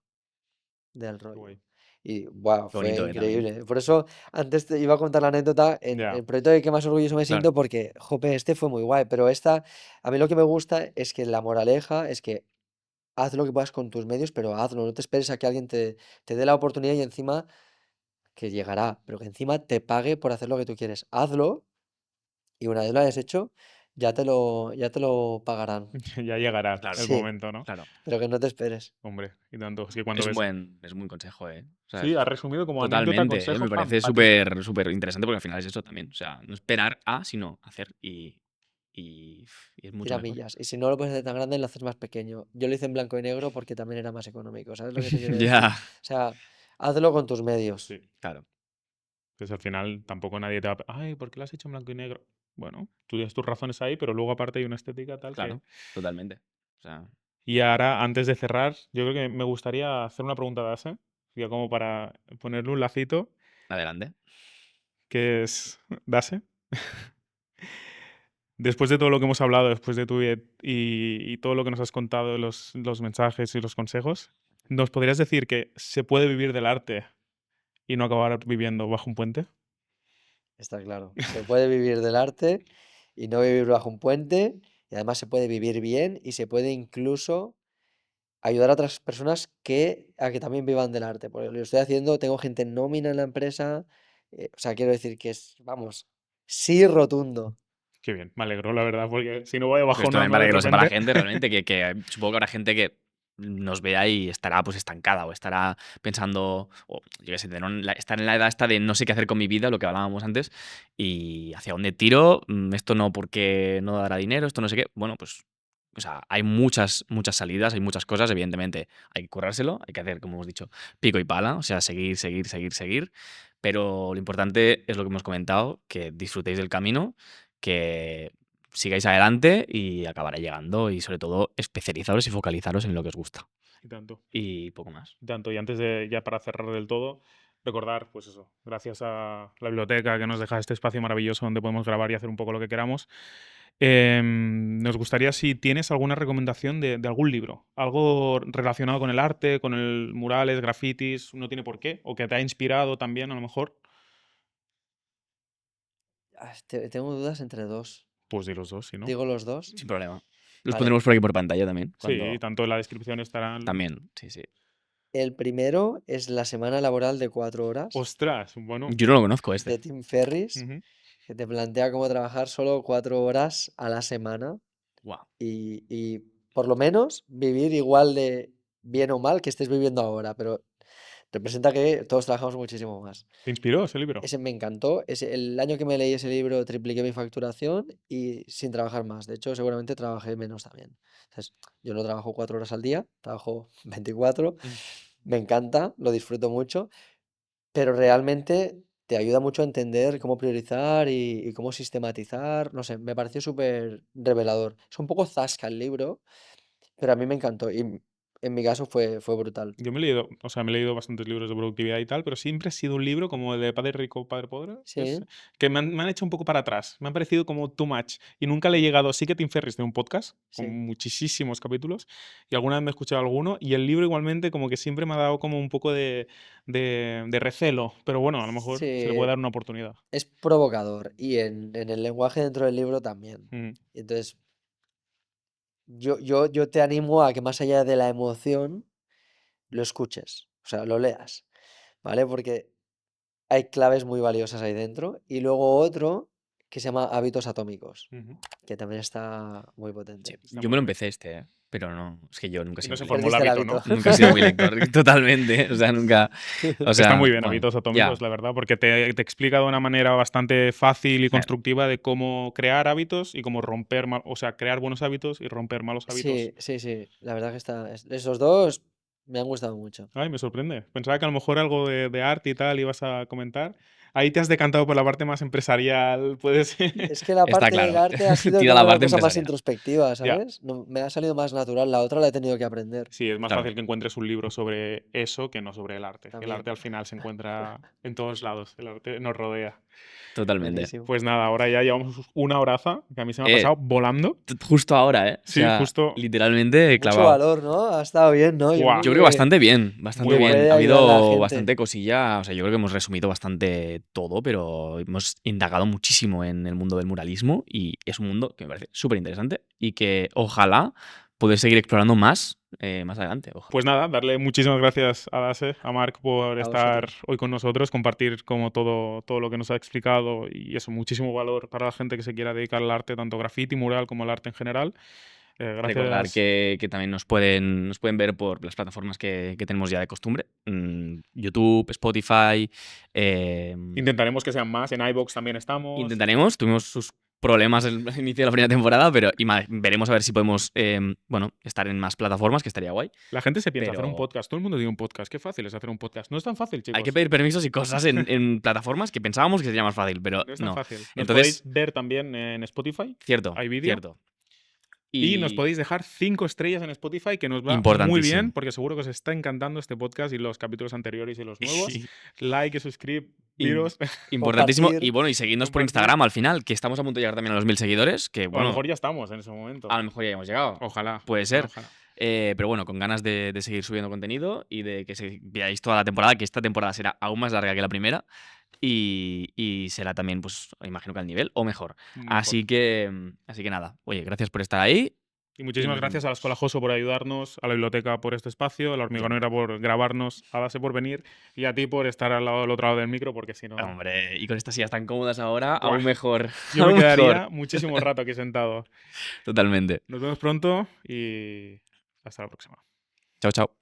del Qué rollo. guay. Y wow, Qué fue bonito, también. increíble. Por eso antes te iba a contar la anécdota en Ya, el proyecto de que más orgulloso me Claro. siento porque, jope, este fue muy guay, pero esta, a mí lo que me gusta es que la moraleja es que haz lo que puedas con tus medios, pero hazlo, no te esperes a que alguien te dé la oportunidad y encima que llegará, pero que encima te pague por hacer lo que tú quieres. Hazlo y una vez lo hayas hecho, ya te lo pagarán. ya llegará Claro, el Sí, momento, ¿no? claro. pero que no te esperes. Hombre, y tanto. Es que cuando ves. Es un buen consejo, ¿eh? O sea, Sí, has resumido como anécdota, totalmente, ¿eh? consejo, Me pam, parece a ti. súper, súper interesante porque al final es eso también. O sea, no esperar a, sino hacer y es mucho Tira mejor. millas. Y si no lo puedes hacer tan grande, lo haces más pequeño. Yo lo hice en blanco y negro porque también era más económico. ¿Sabes lo que te quiero decir? Ya, O sea, hazlo con tus medios. Sí. claro, Pues al final tampoco nadie te va a. Ay, ¿por qué lo has hecho en blanco y negro? Bueno, tú tienes tus razones ahí, pero luego aparte hay una estética tal que. claro, totalmente. O sea, Y ahora, antes de cerrar, yo creo que me gustaría hacer una pregunta de Ase, ya como para ponerle un lacito, adelante. que es, Dase, después de todo lo que hemos hablado, después de tu y todo lo que nos has contado, los mensajes y los consejos, ¿nos podrías decir que se puede vivir del arte y no acabar viviendo bajo un puente? Está claro. Se puede vivir del arte y no vivir bajo un puente. Y además se puede vivir bien y se puede incluso ayudar a otras personas a que también vivan del arte. Porque lo estoy haciendo, tengo gente en nómina en la empresa. O sea, quiero decir que es, vamos, sí rotundo. Qué bien, me alegro, la verdad, porque si no voy a Pues esto también bajonar, ¿no? para De que lo sepa la repente. gente realmente, que supongo que habrá gente que nos vea y estará pues estancada o estará pensando, o yo qué sé, estar en la edad esta de no sé qué hacer con mi vida, lo que hablábamos antes, y hacia dónde tiro, esto no porque no dará dinero, esto no sé qué. Bueno, pues, o sea, hay muchas salidas, hay muchas cosas, evidentemente hay que currárselo, hay que hacer, como hemos dicho, pico y pala, o sea, seguir, pero lo importante es lo que hemos comentado, que disfrutéis del camino, que sigáis adelante y acabará llegando y sobre todo especializaros y focalizaros en lo que os gusta. Y tanto. Y poco más. Tanto, y antes de, ya para cerrar del todo, recordar, pues eso, gracias a la biblioteca que nos deja este espacio maravilloso donde podemos grabar y hacer un poco lo que queramos, nos gustaría si tienes alguna recomendación de algún libro, algo relacionado con el arte, con el murales, grafitis, no tiene por qué, o que te ha inspirado también a lo mejor. Tengo dudas entre dos. Pues di los dos, si no. ¿Digo los dos? Sin problema. Los Vale. pondremos por aquí por pantalla también. Sí, tanto en la descripción estarán. También, sí. El primero es La semana laboral de 4 horas, Ostras, bueno. Yo no lo conozco de este. Tim Ferriss, Ujú. que te plantea cómo trabajar solo 4 horas a la semana Wow. y por lo menos vivir igual de bien o mal que estés viviendo ahora, pero representa que todos trabajamos muchísimo más. ¿Te inspiró ese libro? Ese me encantó. El año que me leí ese libro tripliqué mi facturación y sin trabajar más. De hecho, seguramente trabajé menos también. Entonces, yo no trabajo 4 horas al día, trabajo 24. Me encanta, lo disfruto mucho, pero realmente te ayuda mucho a entender cómo priorizar y cómo sistematizar. No sé, me pareció súper revelador. Es un poco zasca el libro, pero a mí me encantó y en mi caso fue brutal. Yo me he leído, o sea, me he leído bastantes libros de productividad y tal, pero siempre ha sido un libro como el de Padre Rico, Padre Pobre, Sí, que me han hecho un poco para atrás. Me han parecido como too much. Y nunca le he llegado. Sí que Tim Ferriss tiene un podcast con sí. muchísimos capítulos y alguna vez me he escuchado alguno. Y el libro igualmente como que siempre me ha dado como un poco de recelo. Pero bueno, a lo mejor se le puede Sí, dar una oportunidad. es provocador y en el lenguaje dentro del libro también. Mm. Entonces, yo te animo a que más allá de la emoción, lo escuches, o sea, lo leas, ¿vale? Porque hay claves muy valiosas ahí dentro. Y luego otro que se llama Hábitos Atómicos, Ujú. que también está muy Sí. potente. Está Yo muy me lo bien. empecé pero no. Es que yo nunca he Y sido no se muy formó lector. el Perdiste el hábito, ¿no? hábito. Nunca he sido muy lector, totalmente. O sea, nunca. O Está sea, muy bien, bueno, Hábitos ya. Atómicos, la verdad, porque te explica de una manera bastante fácil y Claro. constructiva de cómo crear hábitos y cómo romper, o sea, crear buenos hábitos y romper malos hábitos. Sí, la verdad que esos dos me han gustado mucho. Ay, me sorprende. Pensaba que a lo mejor algo de arte y tal ibas a comentar. Ahí te has decantado por la parte más empresarial, puede ser. Es que la Está parte del claro. arte ha sido Tira como la una parte cosa más empresarial. introspectiva, Ya. ¿sabes? No, me ha salido más natural, la otra la he tenido que aprender Sí, es más Claro. fácil que encuentres un libro sobre eso que no sobre el arte. El también. arte al final se encuentra en todos lados. El arte nos rodea. Totalmente. Buenísimo. Pues nada, ahora ya llevamos una horaza, que a mí se me ha Eh, pasado volando. Justo ahora, ¿eh? O Sí, sea, justo. literalmente Mucho clavado. valor, ¿no? Ha estado bien, ¿no? Yo Buah. Yo creo creo que bastante bien, Muy bastante que bien. bueno. puede Ha ayudar a la habido gente. bastante cosilla, o sea, yo creo que hemos resumido bastante todo, pero hemos indagado muchísimo en el mundo del muralismo y es un mundo que me parece súper interesante y que ojalá poder seguir explorando más adelante. Pues nada, darle muchísimas gracias a Dase, a Marc, por A estar vosotros. hoy con nosotros, compartir como todo lo que nos ha explicado y eso, muchísimo valor para la gente que se quiera dedicar al arte, tanto graffiti, mural, como al arte en general. Recordar Gracias. que también nos pueden ver por las plataformas que tenemos ya de costumbre. YouTube, Spotify. Intentaremos que sean más. En iVoox también estamos. Intentaremos. Tuvimos sus problemas al inicio de la primera temporada, pero veremos a ver si podemos estar en más plataformas, que estaría guay. La gente se piensa hacer un Pero podcast. Todo el mundo tiene un podcast. Qué fácil es hacer un podcast. No es tan fácil, chicos. hay que pedir permisos y cosas en plataformas que pensábamos que sería más fácil, pero No es tan no. fácil. Nos Entonces, podéis ver también en Spotify. cierto, Hay vídeo. cierto. Y nos podéis dejar 5 estrellas en Spotify, que nos va muy Importantísimo. bien, porque seguro que os está encantando este podcast y los capítulos anteriores y los nuevos. Sí. Like y suscribiros. Importantísimo. Compartir. Y bueno, y seguidnos por Compartir. Instagram al final, que estamos a punto de llegar también a los 1000 seguidores, que O a lo bueno, mejor ya estamos en ese momento. a lo mejor ya hemos llegado. Ojalá. Puede ser. Ojalá. Pero bueno, con ganas de seguir subiendo contenido y de que veáis toda la temporada, que esta temporada será aún más larga que la primera y será también, pues, imagino que al nivel o mejor. Mejor. Así que nada, oye, gracias por estar ahí Y muchísimas gracias a la Escuela Joso por ayudarnos, a la biblioteca por este espacio, a la Hormigonera por grabarnos, a Base por venir y a ti por estar al otro lado del micro, porque si no... Hombre, y con estas sillas tan cómodas ahora, Buah, aún mejor. yo me aún quedaría mejor. muchísimo rato aquí sentado. Totalmente. Nos vemos pronto y hasta la próxima. Chao, chao.